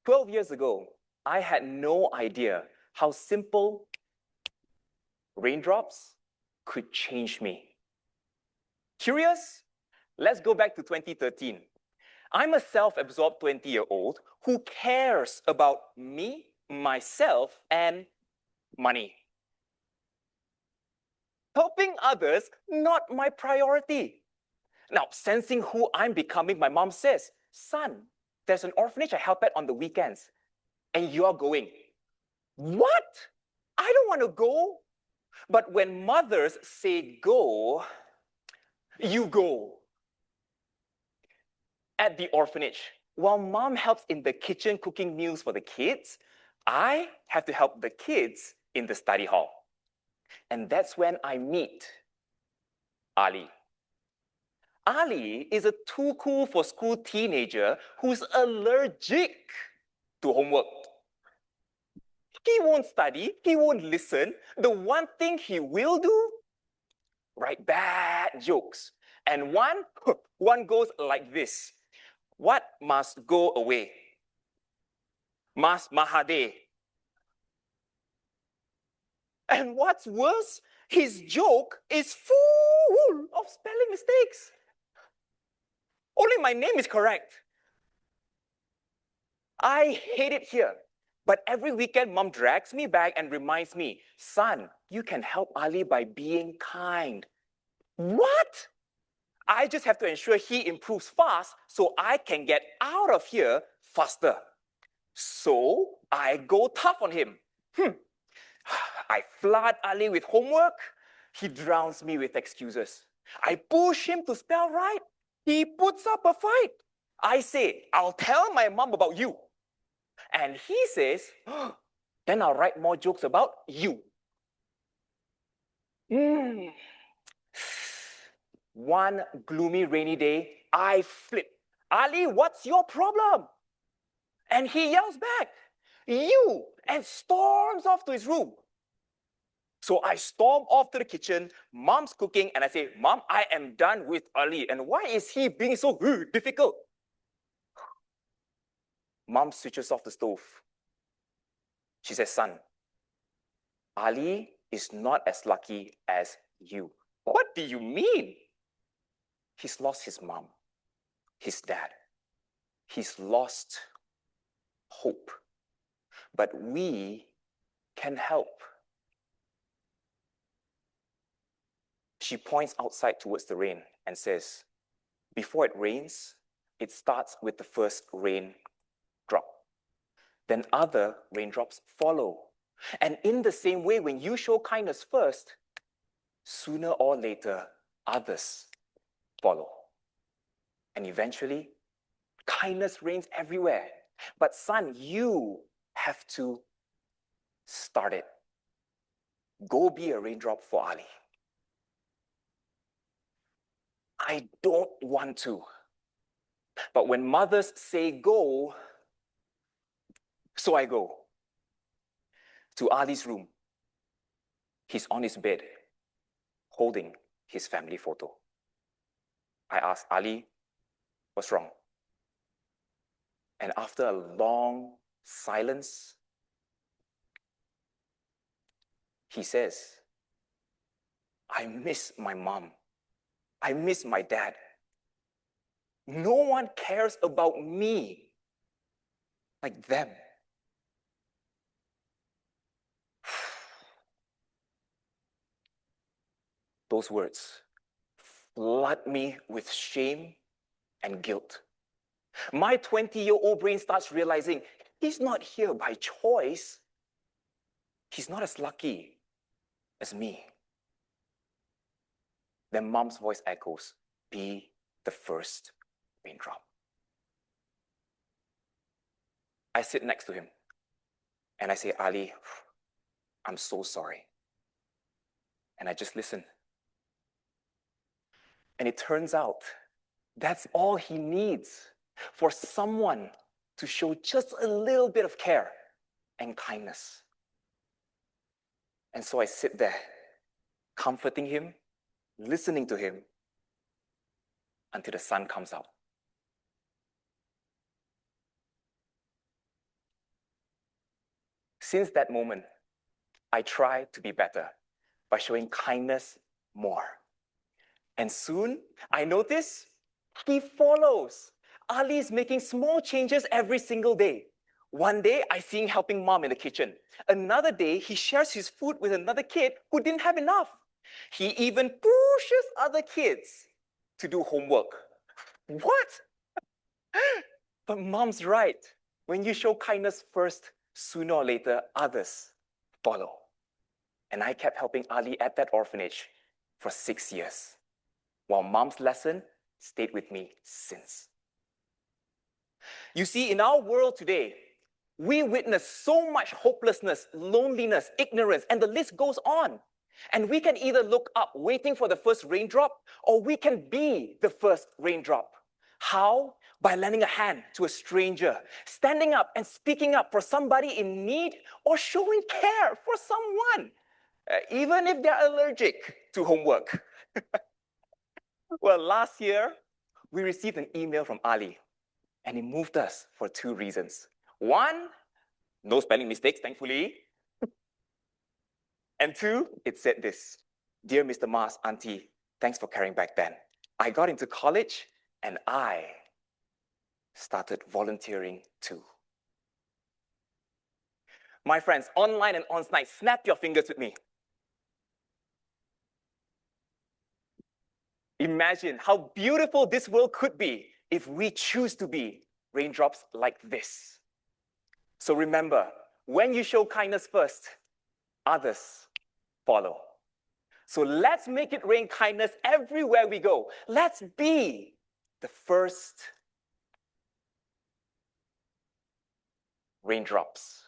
"12 years ago, I had no idea how simple raindrops could change me. Curious? Let's go back to 2013. I'm a self-absorbed 20-year-old who cares about me, myself, and money. Helping others, not my priority. Now, sensing who I'm becoming, my mom says, "Son, there's an orphanage I help at on the weekends, and you're going." What? I don't want to go. But when mothers say go, you go. At the orphanage, while mom helps in the kitchen cooking meals for the kids, I have to help the kids in the study hall. And that's when I meet Ali. Ali is a too cool for school teenager who's allergic to homework. He won't study, he won't listen. The one thing he will do, write bad jokes. And one goes like this: "What must go away? Mas Mahade." And what's worse, his joke is full of spelling mistakes. Only my name is correct. I hate it here. But every weekend, mom drags me back and reminds me, "Son, you can help Ali by being kind." What? I just have to ensure he improves fast so I can get out of here faster. So I go tough on him. I flood Ali with homework. He drowns me with excuses. I push him to spell right. He puts up a fight. I say, I'll tell my mom about you. And he says, then I'll write more jokes about you. One gloomy rainy day, I flip. Ali, what's your problem? And he yells back, you, and storms off to his room. So I storm off to the kitchen, mom's cooking, and I say, Mom, I am done with Ali. And why is he being so difficult? Mom switches off the stove. She says, son, Ali is not as lucky as you. What do you mean? He's lost his mom, his dad. He's lost hope. But we can help. She points outside towards the rain and says, before it rains, it starts with the first rain drop. Then other raindrops follow. And in the same way, when you show kindness first, sooner or later, others follow. And eventually, kindness reigns everywhere. But son, you have to start it. Go be a raindrop for Ali. I don't want to. But when mothers say go, so I go to Ali's room. He's on his bed, holding his family photo. I ask Ali, what's wrong? And after a long silence, he says, I miss my mom. I miss my dad. No one cares about me like them. Those words flood me with shame and guilt. My 20-year-old brain starts realizing he's not here by choice. He's not as lucky as me. Then mom's voice echoes, be the first raindrop. I sit next to him and I say, Ali, I'm so sorry. And I just listen. And it turns out that's all he needs, for someone to show just a little bit of care and kindness. And so I sit there, comforting him, listening to him, until the sun comes out. Since that moment, I try to be better by showing kindness more. And soon, I notice he follows. Ali is making small changes every single day. One day, I see him helping mom in the kitchen. Another day, he shares his food with another kid who didn't have enough. He even pushes other kids to do homework. What? But mom's right. When you show kindness first, sooner or later, others follow. And I kept helping Ali at that orphanage for 6 years, while mom's lesson stayed with me since. You see, in our world today, we witness so much hopelessness, loneliness, ignorance, and the list goes on. And we can either look up waiting for the first raindrop, or we can be the first raindrop. How? By lending a hand to a stranger, standing up and speaking up for somebody in need, or showing care for someone, even if they're allergic to homework. Well, last year, we received an email from Ali, and it moved us for 2 reasons. One, no spelling mistakes, thankfully. And 2, it said this: Dear Mr. Ma's auntie, thanks for caring back then. I got into college and I started volunteering too. My friends, online and on-site, snap your fingers with me. Imagine how beautiful this world could be if we choose to be raindrops like this. So remember, when you show kindness first, others follow. So let's make it rain kindness everywhere we go. Let's be the first raindrops.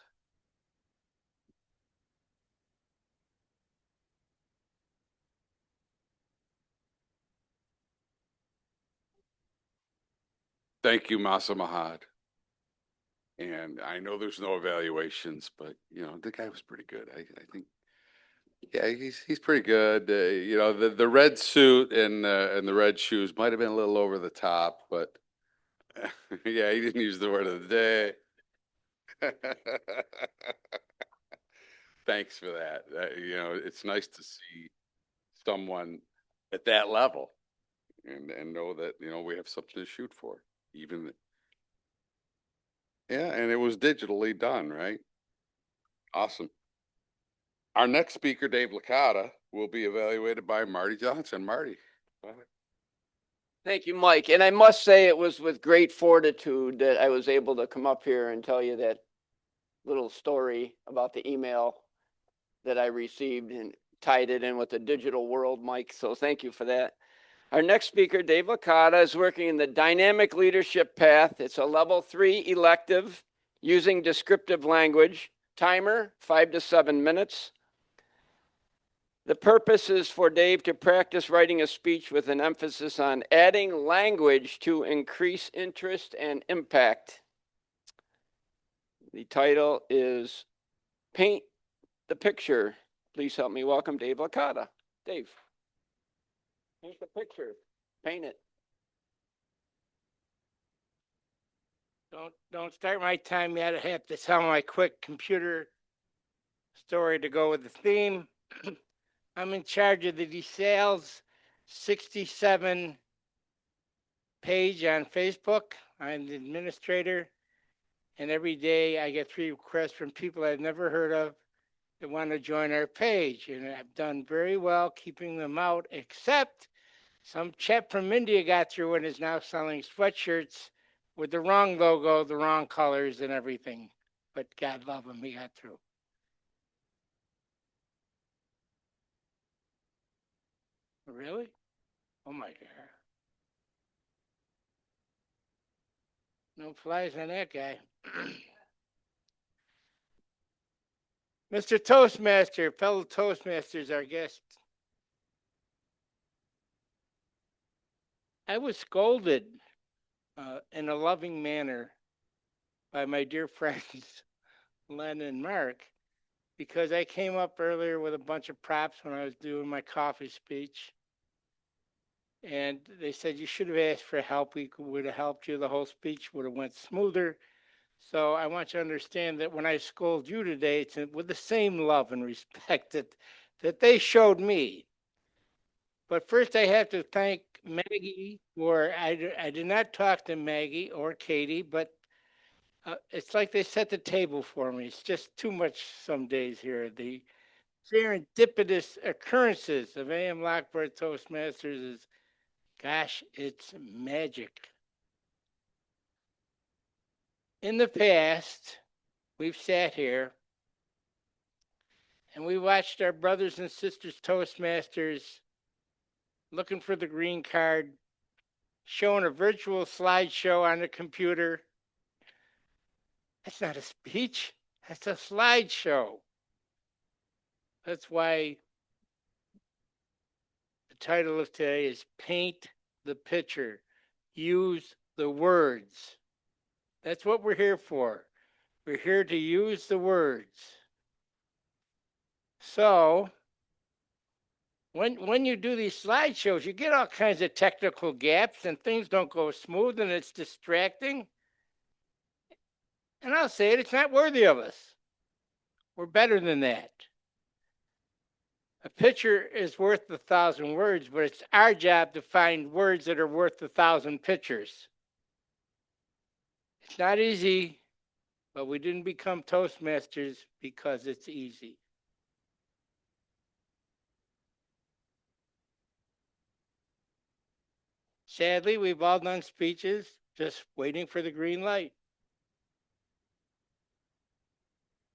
Thank you, Masa Mahad. And I know there's no evaluations, but the guy was pretty good. I think, yeah, he's pretty good. The red suit and the red shoes might have been a little over the top, but yeah, he didn't use the word of the day. Thanks for that. It's nice to see someone at that level and know that we have something to shoot for. Yeah, and it was digitally done, right? Awesome. Our next speaker, Dave Licata, will be evaluated by Marty Johnson. Marty. Go ahead. Thank you, Mike. And I must say it was with great fortitude that I was able to come up here and tell you that little story about the email that I received and tied it in with the digital world, Mike. So thank you for that. Our next speaker, Dave Licata, is working in the dynamic leadership path. It's a level 3 elective using descriptive language. Timer, 5 to 7 minutes. The purpose is for Dave to practice writing a speech with an emphasis on adding language to increase interest and impact. The title is Paint the Picture. Please help me welcome Dave Licata. Dave. Paint the picture. Paint it. Don't start my time yet. I have to tell my quick computer story to go with the theme. I'm in charge of the DeSales 67 page on Facebook. I'm the administrator, and every day I get 3 requests from people I've never heard of that want to join our page, and I've done very well keeping them out, except some chap from India got through and is now selling sweatshirts with the wrong logo, the wrong colors and everything. But God love him, he got through. Really? Oh my God. No flies on that guy. Mr. Toastmaster, fellow Toastmasters, our guest. I was scolded in a loving manner by my dear friends, Len and Mark, because I came up earlier with a bunch of props when I was doing my coffee speech. And they said, you should have asked for help. We would have helped you. The whole speech would have went smoother. So I want you to understand that when I scold you today, it's with the same love and respect that they showed me. But first I have to thank Maggie I did not talk to Maggie or Katie, but it's like they set the table for me. It's just too much some days here. The serendipitous occurrences of AM Lockport Toastmasters is, gosh, it's magic. In the past, we've sat here and we watched our brothers and sisters Toastmasters looking for the green card, showing a virtual slideshow on the computer. That's not a speech, that's a slideshow. That's why the title of today is Paint the Picture. Use the words. That's what we're here for. We're here to use the words. So, when you do these slideshows, you get all kinds of technical gaps and things don't go smooth and it's distracting. And I'll say it, it's not worthy of us. We're better than that. A picture is worth 1,000 words, but it's our job to find words that are worth 1,000 pictures. It's not easy, but we didn't become Toastmasters because it's easy. Sadly, we've all done speeches just waiting for the green light.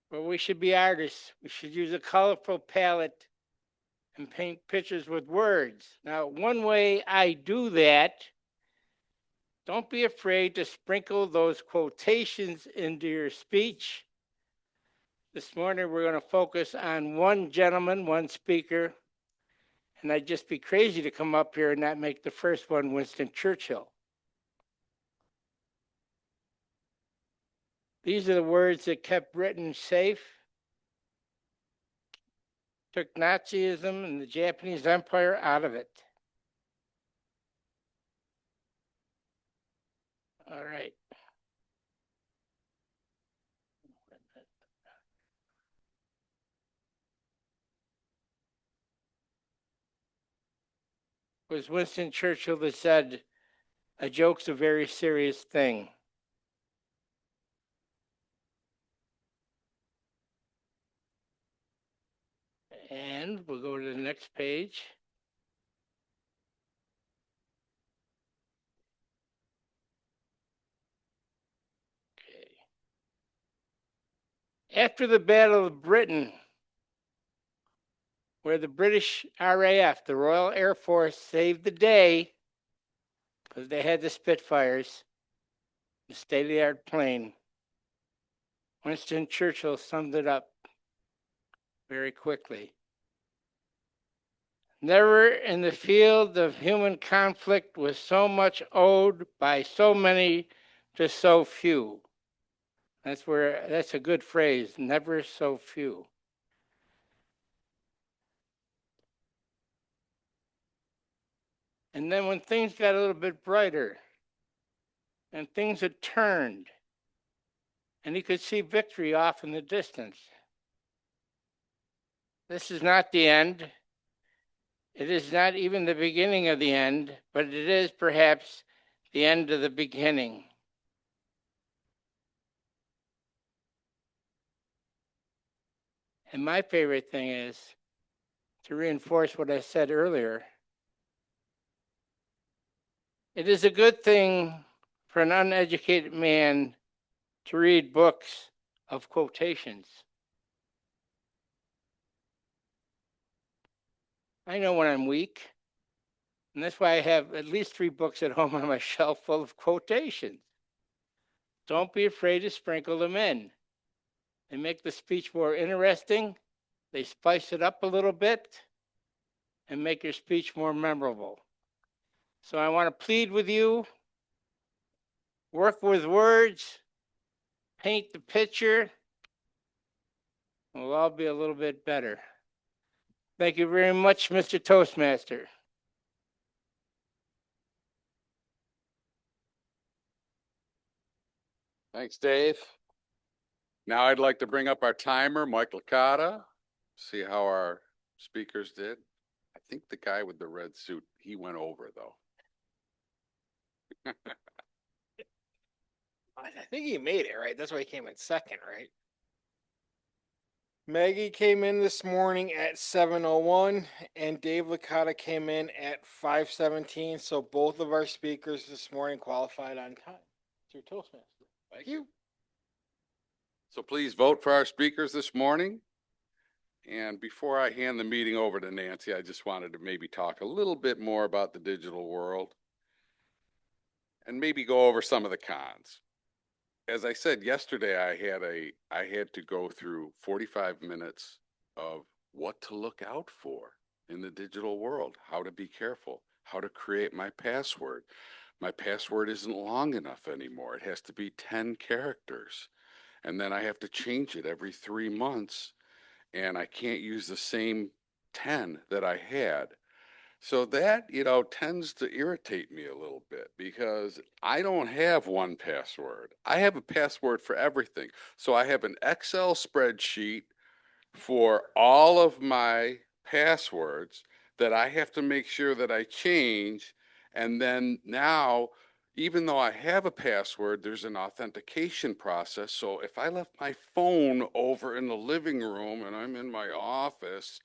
But we should be artists. We should use a colorful palette and paint pictures with words. Now, one way I do that, don't be afraid to sprinkle those quotations into your speech. This morning, we're going to focus on one gentleman, one speaker, and I'd just be crazy to come up here and not make the first one Winston Churchill. These are the words that kept Britain safe, took Nazism and the Japanese Empire out of it. All right. It was Winston Churchill that said, "A joke's a very serious thing." And we'll go to the next page. Okay. After the Battle of Britain, where the British RAF, the Royal Air Force, saved the day because they had the Spitfires, the state-of-the-art plane, Winston Churchill summed it up very quickly. Never in the field of human conflict was so much owed by so many to so few. That's a good phrase, never so few. And then when things got a little bit brighter and things had turned and he could see victory off in the distance, this is not the end. It is not even the beginning of the end, but it is perhaps the end of the beginning. And my favorite thing is to reinforce what I said earlier. It is a good thing for an uneducated man to read books of quotations. I know when I'm weak, and that's why I have at least 3 books at home on my shelf full of quotations. Don't be afraid to sprinkle them in. They make the speech more interesting, they spice it up a little bit, and make your speech more memorable. So I want to plead with you, work with words, paint the picture, and we'll all be a little bit better. Thank you very much, Mr. Toastmaster. Thanks, Dave. Now I'd like to bring up our timer, Mike Licata, see how our speakers did. I think the guy with the red suit, he went over though. I think he made it, right? That's why he came in second, right? Maggie came in this morning at 7:01 and Dave Licata came in at 5:17. So both of our speakers this morning qualified on time. It's your Toastmaster. Thank you. So please vote for our speakers this morning. And before I hand the meeting over to Nancy, I just wanted to maybe talk a little bit more about the digital world and maybe go over some of the cons. As I said yesterday, I had to go through 45 minutes of what to look out for in the digital world, how to be careful, how to create my password. My password isn't long enough anymore. It has to be 10 characters. And then I have to change it every 3 months, and I can't use the same 10 that I had. So that, tends to irritate me a little bit because I don't have one password. I have a password for everything. So I have an Excel spreadsheet for all of my passwords that I have to make sure that I change. And then now, even though I have a password, there's an authentication process. So if I left my phone over in the living room and I'm in my office,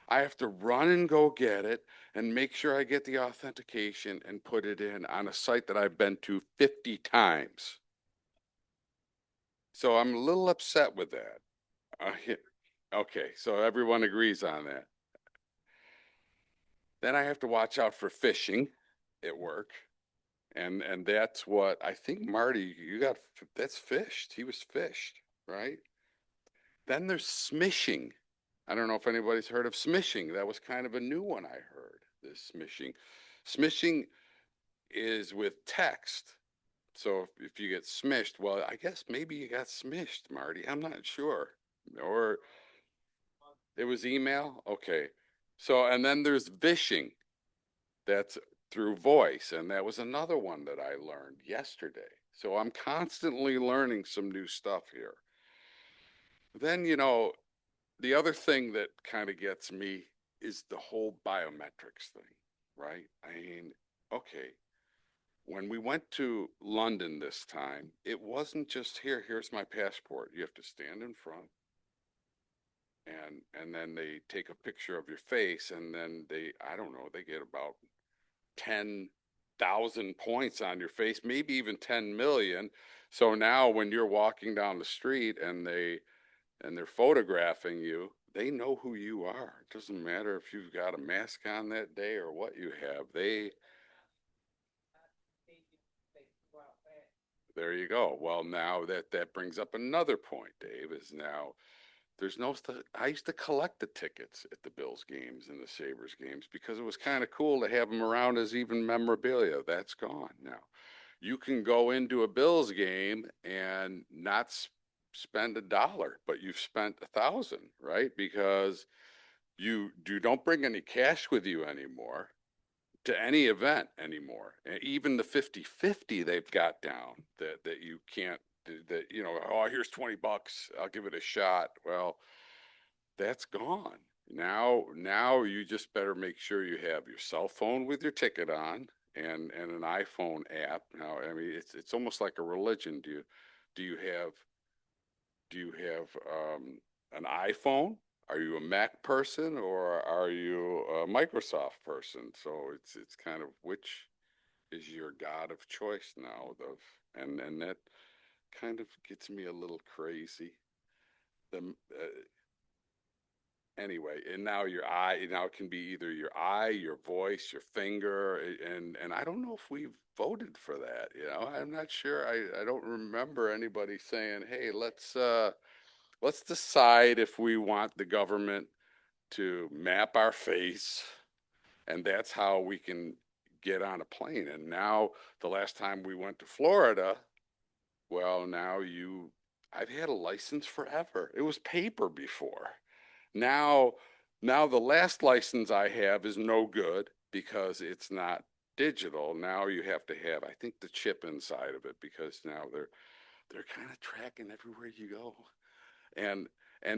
I have to run and go get it and make sure I get the authentication and put it in on a site that I've been to 50 times. So I'm a little upset with that. Okay, so everyone agrees on that. Then I have to watch out for fishing at work. And that's what I think, Marty, that's fished. He was fished, right? Then there's smishing. I don't know if anybody's heard of smishing. That was kind of a new one I heard, this smishing. Smishing is with text. So if you get smished, well, I guess maybe you got smished, Marty. I'm not sure. Or it was email? Okay. So, and then there's vishing. That's through voice. And that was another one that I learned yesterday. So I'm constantly learning some new stuff here. Then, the other thing that kind of gets me is the whole biometrics thing, right? I mean, okay, when we went to London this time, it wasn't just here's my passport. You have to stand in front and then they take a picture of your face and then I don't know, they get about 10,000 points on your face, maybe even 10 million. So now when you're walking down the street and they're photographing you, they know who you are. It doesn't matter if you've got a mask on that day or what you have. There you go. Well, now that brings up another point, Dave, is now I used to collect the tickets at the Bills games and the Sabres games because it was kind of cool to have them around as even memorabilia. That's gone now. You can go into a Bills game and not spend $1, but you've spent 1,000, right? Because you don't bring any cash with you anymore to any event anymore. And even the 50-50 they've got down that you can't, that, oh, here's $20, I'll give it a shot. Well, that's gone. Now you just better make sure you have your cell phone with your ticket on and an iPhone app. Now, I mean, it's almost like a religion. Do you have an iPhone? Are you a Mac person or are you a Microsoft person? So it's kind of which is your God of choice now. And that kind of gets me a little crazy. Anyway, and now it can be either your eye, your voice, your finger, and I don't know if we've voted for that. I'm not sure. I don't remember anybody saying, "Hey, let's decide if we want the government to map our face, and that's how we can get on a plane." And now, the last time we went to Florida, well, I've had a license forever. It was paper before. Now the last license I have is no good because it's not digital. Now you have to have, I think, the chip inside of it because now they're kind of tracking everywhere you go. And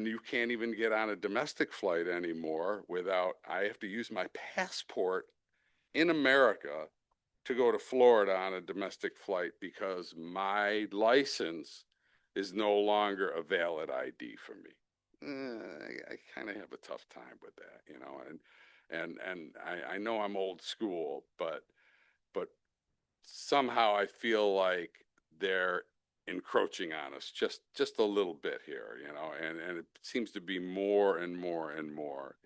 you can't even get on a domestic flight anymore I have to use my passport in America to go to Florida on a domestic flight because my license is no longer a valid ID for me. I kind of have a tough time with that, and I know I'm old school, but somehow I feel like they're encroaching on us just a little bit here, and it seems to be more and more and more.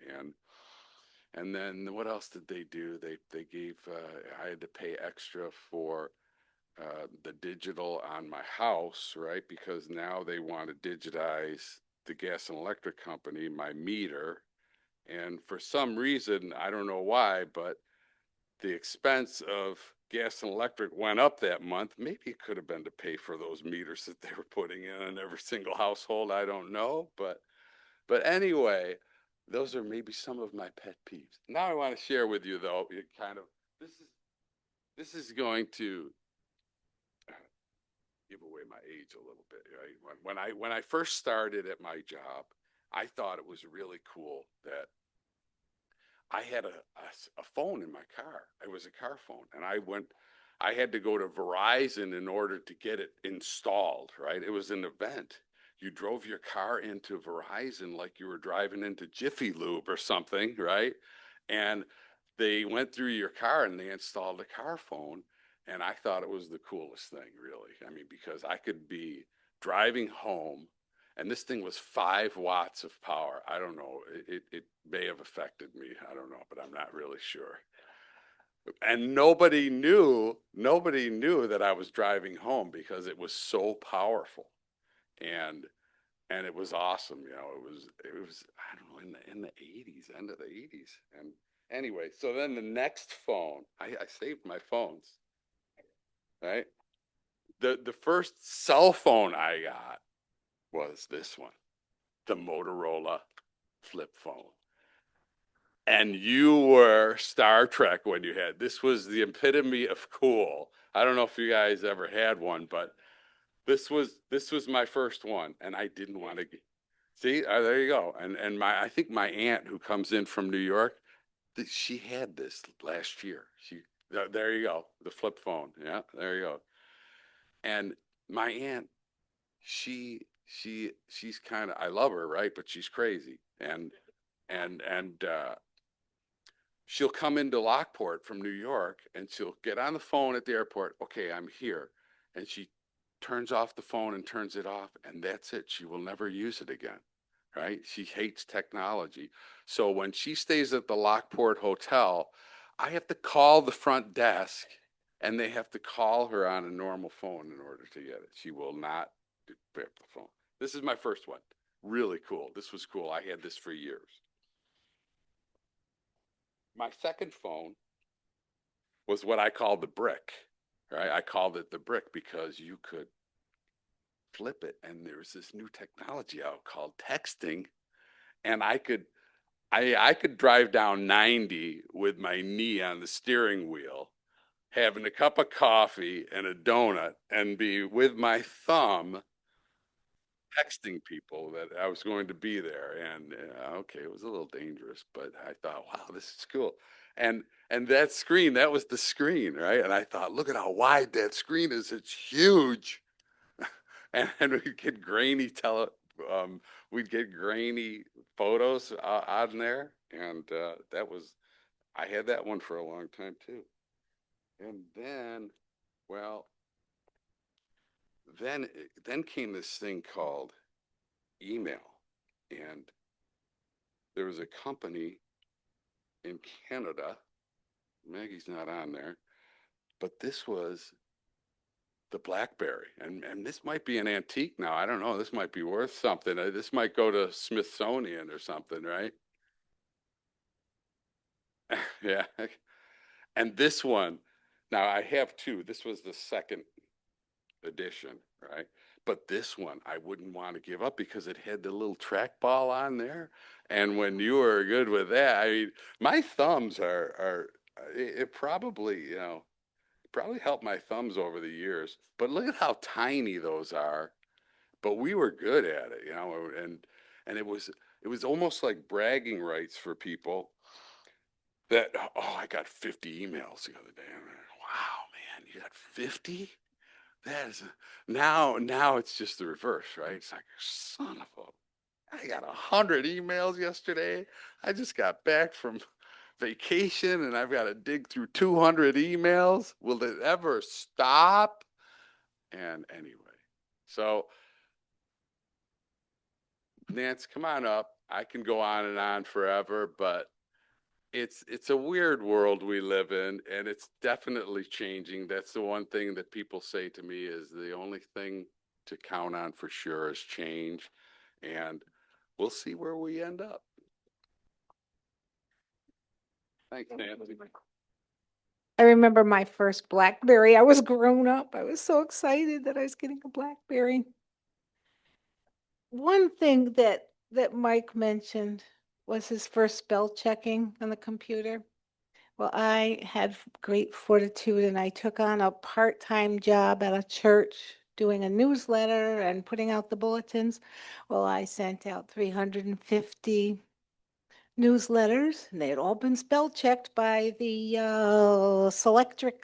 And then what else did they do? They gave I had to pay extra for the digital on my house, right? Because now they want to digitize the gas and electric company, my meter. And for some reason, I don't know why, but the expense of gas and electric went up that month. Maybe it could have been to pay for those meters that they were putting in every single household. I don't know. But anyway, those are maybe some of my pet peeves. Now I want to share with you though, this is going to give away my age a little bit, right? When I first started at my job, I thought it was really cool that I had a phone in my car. It was a car phone, and I had to go to Verizon in order to get it installed, right? It was an event. You drove your car into Verizon like you were driving into Jiffy Lube or something, right? And they went through your car and they installed a car phone. And I thought it was the coolest thing, really. I mean, because I could be driving home And this thing was 5 watts of power. I don't know. It may have affected me. I don't know, but I'm not really sure. And nobody knew that I was driving home because it was so powerful. And it was awesome. It was, I don't know, in the 80s, end of the 80s. And anyway, so then the next phone, I saved my phones, right? The first cell phone I got was this one, the Motorola flip phone. And you were Star Trek when you had, this was the epitome of cool. I don't know if you guys ever had one, but this was my first one, and I didn't want to see, there you go. And I think my aunt, who comes in from New York, she had this last year. There you go, the flip phone. Yeah, there you go. And my aunt, she's kind of, I love her, right? But she's crazy. And she'll come into Lockport from New York, and she'll get on the phone at the airport. Okay, I'm here. And she turns off the phone and turns it off, and that's it. She will never use it again, right? She hates technology. So when she stays at the Lockport Hotel, I have to call the front desk, and they have to call her on a normal phone in order to get it. She will not pick up the phone. This is my first one. Really cool. This was cool. I had this for years. My second phone was what I called the brick, right? I called it the brick because you could flip it, and there's this new technology out called texting, and I could drive down 90 with my knee on the steering wheel, having a cup of coffee and a donut, and be with my thumb texting people that I was going to be there. And okay, it was a little dangerous, but I thought, wow, this is cool. And that screen, that was the screen, right? And I thought, look at how wide that screen is. It's huge. And we'd get we'd get grainy photos on there. And I had that one for a long time too. And then, well, then came this thing called email. And there was a company in Canada, Maggie's not on there, but this was the BlackBerry. And this might be an antique now. I don't know. This might be worth something. This might go to Smithsonian or something, right? Yeah. And this one, now I have two. This was the second edition, right? But this one I wouldn't want to give up because it had the little trackball on there. And when you were good with that, I mean, my thumbs it probably, probably helped my thumbs over the years. But look at how tiny those are. But we were good at it, and it was almost like bragging rights for people that, oh, I got 50 emails the other day. I'm like, wow, man, you got 50? That is now it's just the reverse, right? It's like, son of a, I got 100 emails yesterday. I just got back from vacation and I've got to dig through 200 emails. Will it ever stop? And anyway, so Nance, come on up. I can go on and on forever, but it's a weird world we live in, and it's definitely changing. That's the one thing that people say to me is the only thing to count on for sure is change, and we'll see where we end up. Thanks, Nancy. I remember my first BlackBerry. I was grown up. I was so excited that I was getting a BlackBerry. One thing that Mike mentioned was his first spell checking on the computer. Well, I had great fortitude and I took on a part-time job at a church doing a newsletter and putting out the bulletins. Well, I sent out 350 newsletters and they had all been spell checked by the electric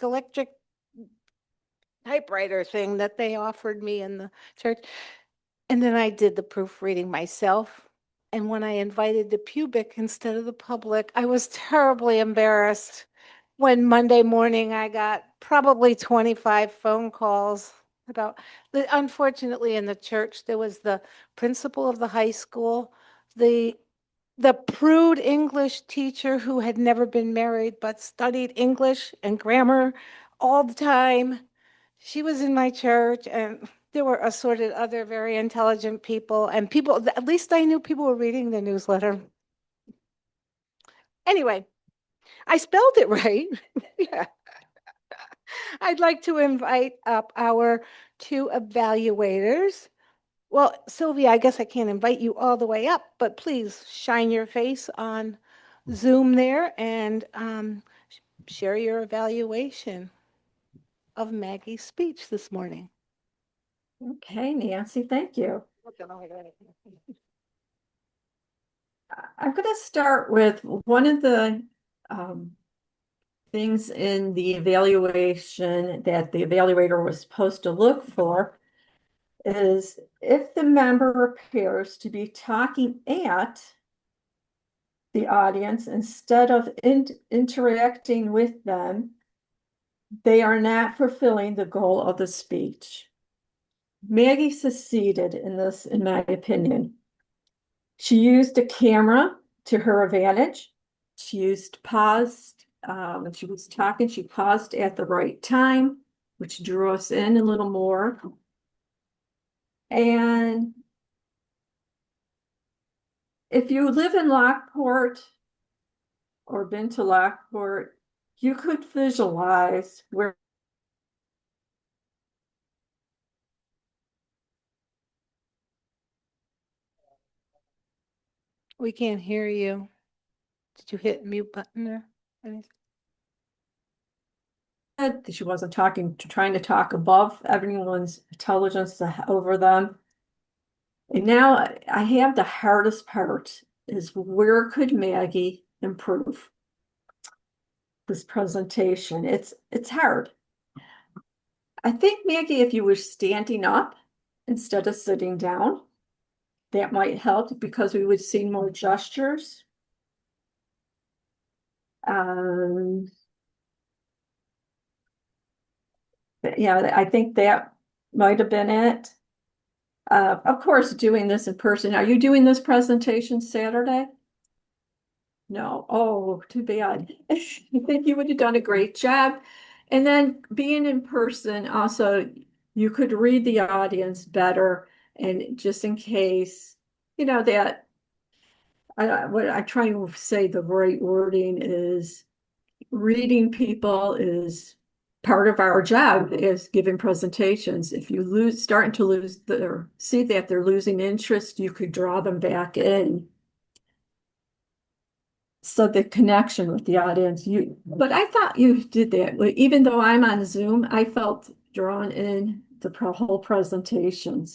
typewriter thing that they offered me in the church. And then I did the proofreading myself. And when I invited the public instead of the public, I was terribly embarrassed when Monday morning I got probably 25 phone calls about unfortunately in the church, there was the principal of the high school, the the prude English teacher who had never been married but studied English and grammar all the time. She was in my church, and there were assorted other very intelligent people, and people, at least I knew people were reading the newsletter. Anyway, I spelled it right. Yeah. I'd like to invite up our two evaluators. Well, Sylvia, I guess I can't invite you all the way up, but please shine your face on Zoom there and share your evaluation of Maggie's speech this morning. Okay, Nancy, thank you. I'm going to start with one of the things in the evaluation that the evaluator was supposed to look for is if the member appears to be talking at the audience instead of interacting with them, they are not fulfilling the goal of the speech. Maggie succeeded in this, in my opinion. She used a camera to her advantage. She used paused, when she was talking, she paused at the right time, which drew us in a little more. And if you live in Lockport or been to Lockport, you could visualize where We can't hear you. Did you hit mute button or anything? she wasn't trying to talk above everyone's intelligence over them. And now I have the hardest part is where could Maggie improve this presentation? It's hard. I think Maggie, if you were standing up instead of sitting down, that might help because we would see more gestures. Yeah, I think that might have been it. Of course, doing this in person. Are you doing this presentation Saturday? No. Oh, too bad. I think you would have done a great job. And then being in person, also, you could read the audience better. And just in case, that what I try to say the right wording is reading people is part of our job is giving presentations. If you starting to lose see that they're losing interest, you could draw them back in. So the connection with the audience, but I thought you did that. Even though I'm on Zoom, I felt drawn in the whole presentation.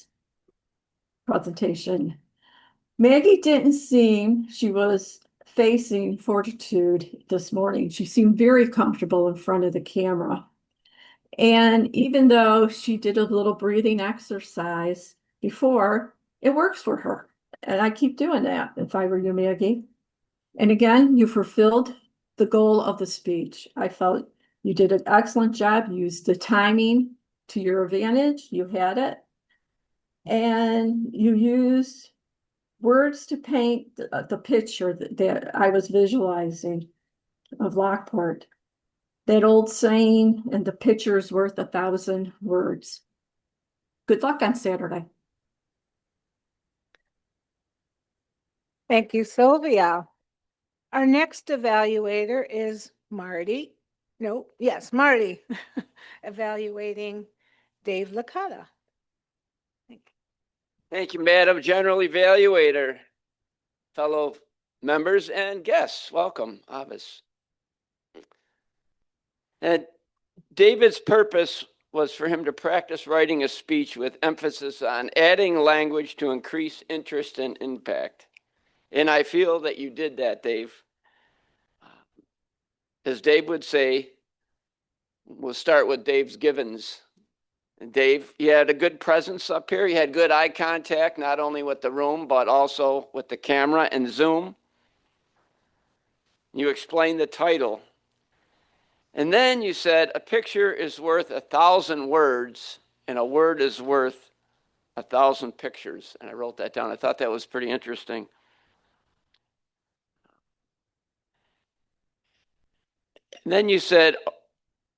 Maggie didn't seem, she was facing fortitude this morning. She seemed very comfortable in front of the camera. And even though she did a little breathing exercise before, it works for her. And I keep doing that if I were you, Maggie. And again, you fulfilled the goal of the speech. I felt you did an excellent job. You used the timing to your advantage. You had it. And you used words to paint the picture that I was visualizing of Lockport. That old saying, and the picture is worth 1,000 words. Good luck on Saturday. Thank you, Sylvia. Our next evaluator is Marty. No, yes, Marty, evaluating Dave Licata. Thank you, Madam General Evaluator, fellow members and guests. Welcome, Avis. And David's purpose was for him to practice writing a speech with emphasis on adding language to increase interest and impact. And I feel that you did that, Dave. As Dave would say, we'll start with Dave's givens. Dave, you had a good presence up here. You had good eye contact, not only with the room, but also with the camera and Zoom. You explained the title. And then you said, a picture is worth 1,000 words. and a word is worth 1,000 pictures. And I wrote that down. I thought that was pretty interesting. And then you said,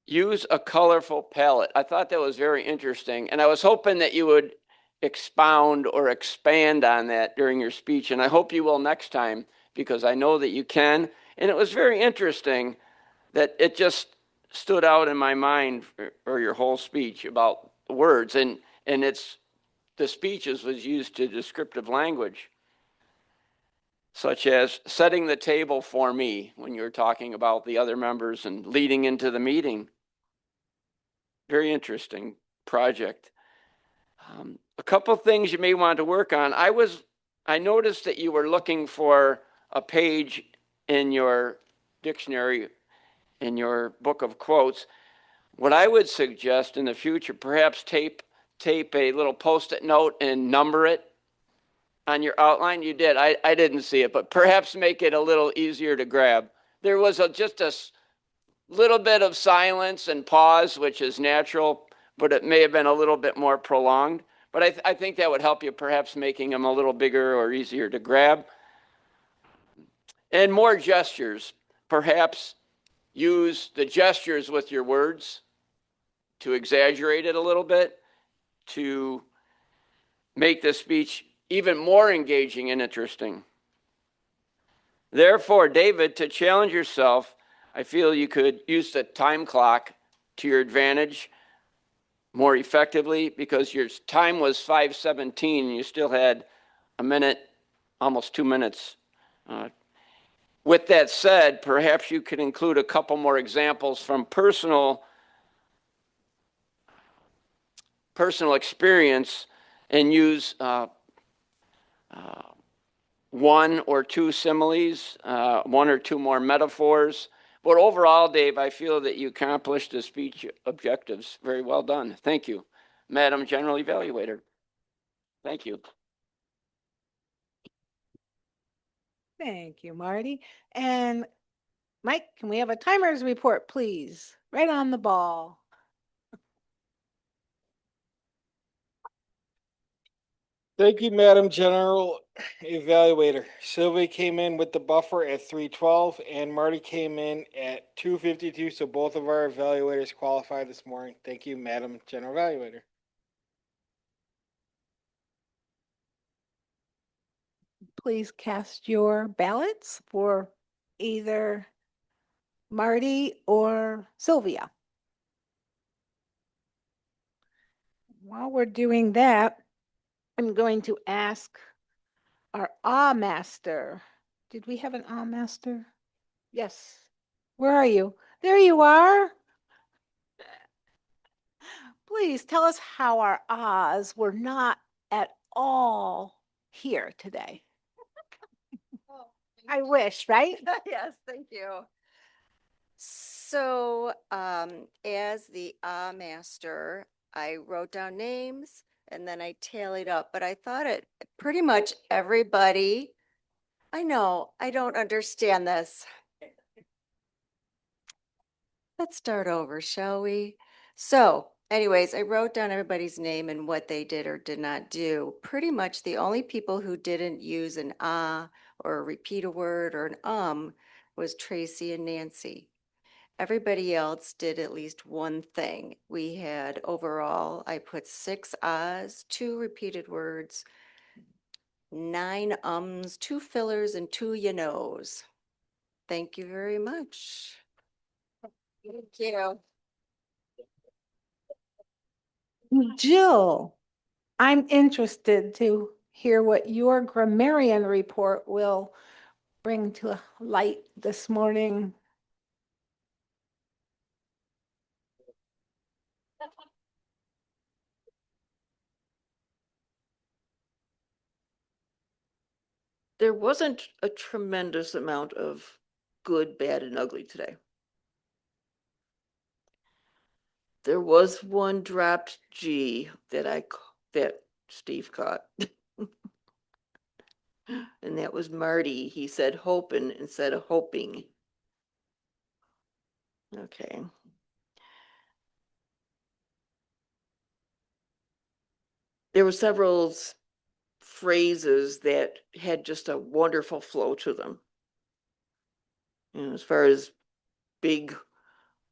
use a colorful palette. I thought that was very interesting. And I was hoping that you would expound or expand on that during your speech. And I hope you will next time, because I know that you can. And it was very interesting that it just stood out in my mind for your whole speech about words. And it's the speeches was used to descriptive language, such as setting the table for me when you were talking about the other members and leading into the meeting. Very interesting project. A couple things you may want to work on. I noticed that you were looking for a page in your dictionary, in your book of quotes. What I would suggest in the future, perhaps tape a little Post-it note and number it on your outline. You did. I didn't see it, but perhaps make it a little easier to grab. There was just a little bit of silence and pause, which is natural, but it may have been a little bit more prolonged. But I think that would help you, perhaps making them a little bigger or easier to grab. And more gestures. Perhaps use the gestures with your words to exaggerate it a little bit, to make the speech even more engaging and interesting. Therefore, David, to challenge yourself, I feel you could use the time clock to your advantage more effectively, because your time was 5:17 and you still had a minute, almost 2 minutes. With that said, perhaps you could include a couple more examples from personal experience and use one or two similes, one or two more metaphors. But overall, Dave, I feel that you accomplished the speech objectives. Very well done. Thank you, Madam General Evaluator. Thank you. Thank you, Marty. And Mike, can we have a timer's report, please? Right on the ball. Thank you, Madam General Evaluator. Sylvia came in with the buffer at 312 and Marty came in at 252. So both of our evaluators qualified this morning. Thank you, Madam General Evaluator. Please cast your ballots for either Marty or Sylvia. While we're doing that, I'm going to ask our awe master. Did we have an awe master? Yes. Where are you? There you are. Please tell us how our ahs were not at all here today. I wish, right? Yes, thank you. So, as the master, I wrote down names and then I tallied up, but I thought it pretty much everybody. I know, I don't understand this. Let's start over, shall we? So, anyways, I wrote down everybody's name and what they did or did not do. Pretty much the only people who didn't use an or repeat a word or an was Tracy and Nancy. Everybody else did at least one thing. We had overall, I put 6 ahs, 2 repeated words, 9 ums, 2 fillers, and 2 you knows. Thank you very much. Thank you. Jill, I'm interested to hear what your grammarian report will bring to light this morning. There wasn't a tremendous amount of good, bad, and ugly today. There was one dropped G that that Steve caught. And that was Marty. He said hoping instead of hoping. Okay. there were several phrases that had just a wonderful flow to them. You know, as far as big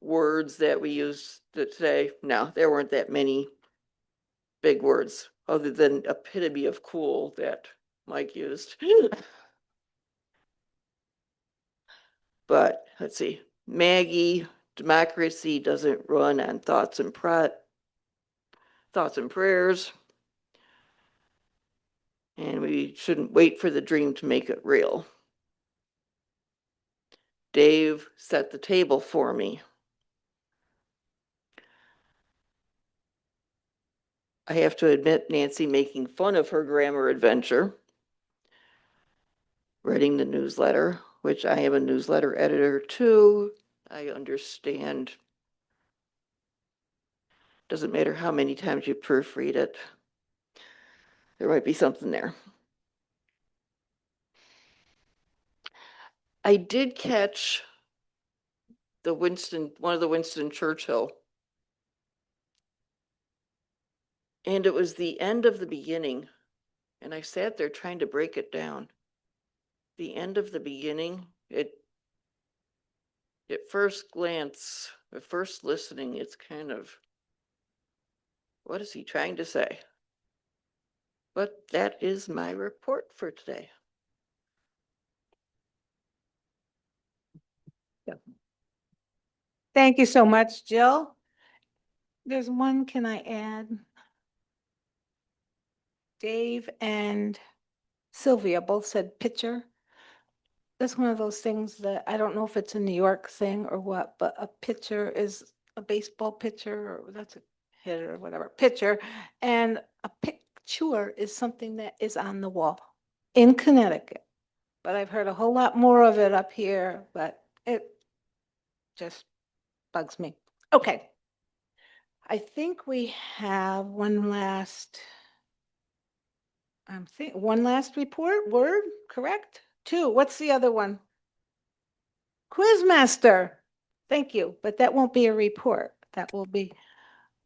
words that we use today, no, there weren't that many big words other than epitome of cool that Mike used. But let's see, Maggie, democracy doesn't run on thoughts and prayers. And we shouldn't wait for the dream to make it real. Dave set the table for me. I have to admit, Nancy making fun of her grammar adventure, writing the newsletter, which I am a newsletter editor too. I understand. Doesn't matter how many times you proofread it. There might be something there. I did catch one of the Winston Churchill. And it was the end of the beginning. And I sat there trying to break it down. The end of the beginning, at first glance, at first listening, it's kind of, what is he trying to say? But that is my report for today. Thank you so much, Jill. There's one, can I add? Dave and Sylvia both said pitcher. That's one of those things that I don't know if it's a New York thing or what, but a pitcher is a baseball pitcher, or that's a hitter or whatever, pitcher. And a picture is something that is on the wall in Connecticut. But I've heard a whole lot more of it up here, but it just bugs me. Okay. I think we have one last report, word, correct? 2, what's the other one? Quizmaster. Thank you, but that won't be a report. That will be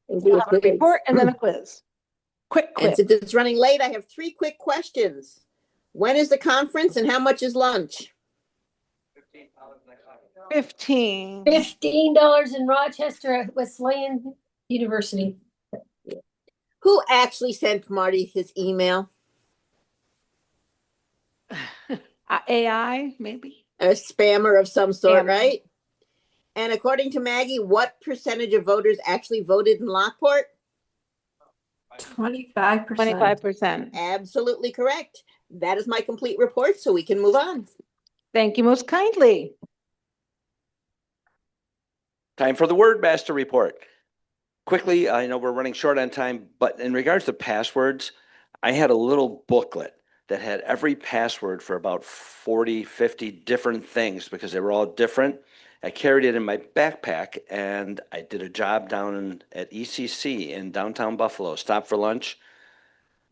We'll a report and then a quiz. Quick And quiz. since it's running late, I have 3 quick questions. When is the conference and how much is lunch? $15. $15 in Rochester at Wesleyan University. Who actually sent Marty his email? AI, maybe? A spammer of some sort, Spammer. right? And according to Maggie, what percentage of voters actually voted in Lockport? 25%. 25%. Absolutely correct. That is my complete report, so we can move on. Thank you most kindly. Time for the Word Master Report. Quickly, I know we're running short on time, but in regards to passwords, I had a little booklet that had every password for about 40, 50 different things because they were all different. I carried it in my backpack and I did a job down at ECC in downtown Buffalo. Stopped for lunch.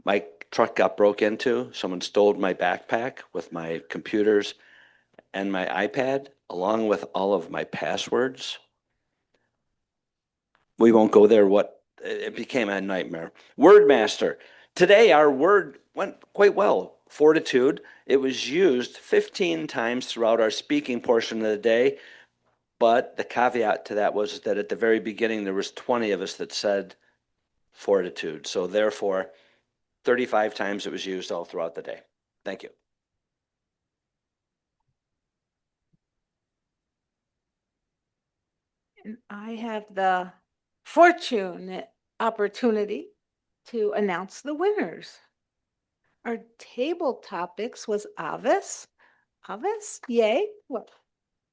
My truck got broke into. Someone stole my backpack with my computers and my iPad, along with all of my passwords. We won't go there. It became a nightmare. Wordmaster. Today, our word went quite well. Fortitude. It was used 15 times throughout our speaking portion of the day. But the caveat to that was that at the very beginning, there was 20 of us that said fortitude. So therefore, 35 times it was used all throughout the day. Thank you. And I have the fortunate opportunity to announce the winners. Our table topics was Avis. Avis, yay. Well,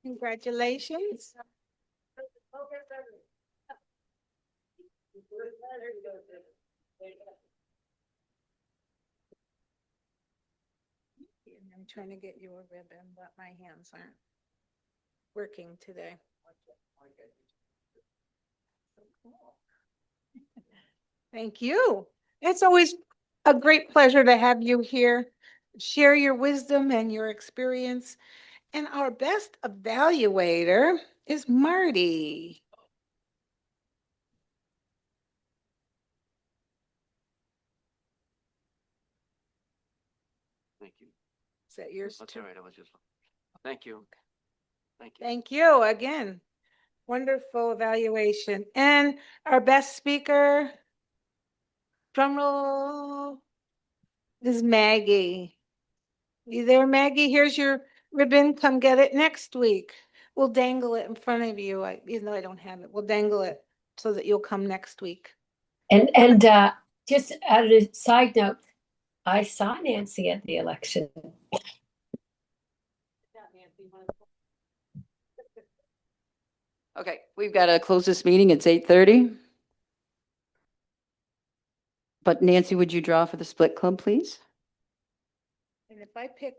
congratulations. I'm trying to get you a ribbon, but my hands aren't working today. Thank you. It's always a great pleasure to have you here, share your wisdom and your experience. And our best evaluator is Marty. Is that yours That's too? all right. I was just, thank you. Thank you. Thank you again. Wonderful evaluation. And our best speaker, drum roll, is Maggie. You there, Maggie? Here's your ribbon. Come get it next week. We'll dangle it in front of you. Even though I don't have it, we'll dangle it so that you'll come next week. And just as a side note, I saw Nancy at the election. Okay, we've got to close this meeting. It's 8:30. But Nancy, would you draw for the split club, please? And if I pick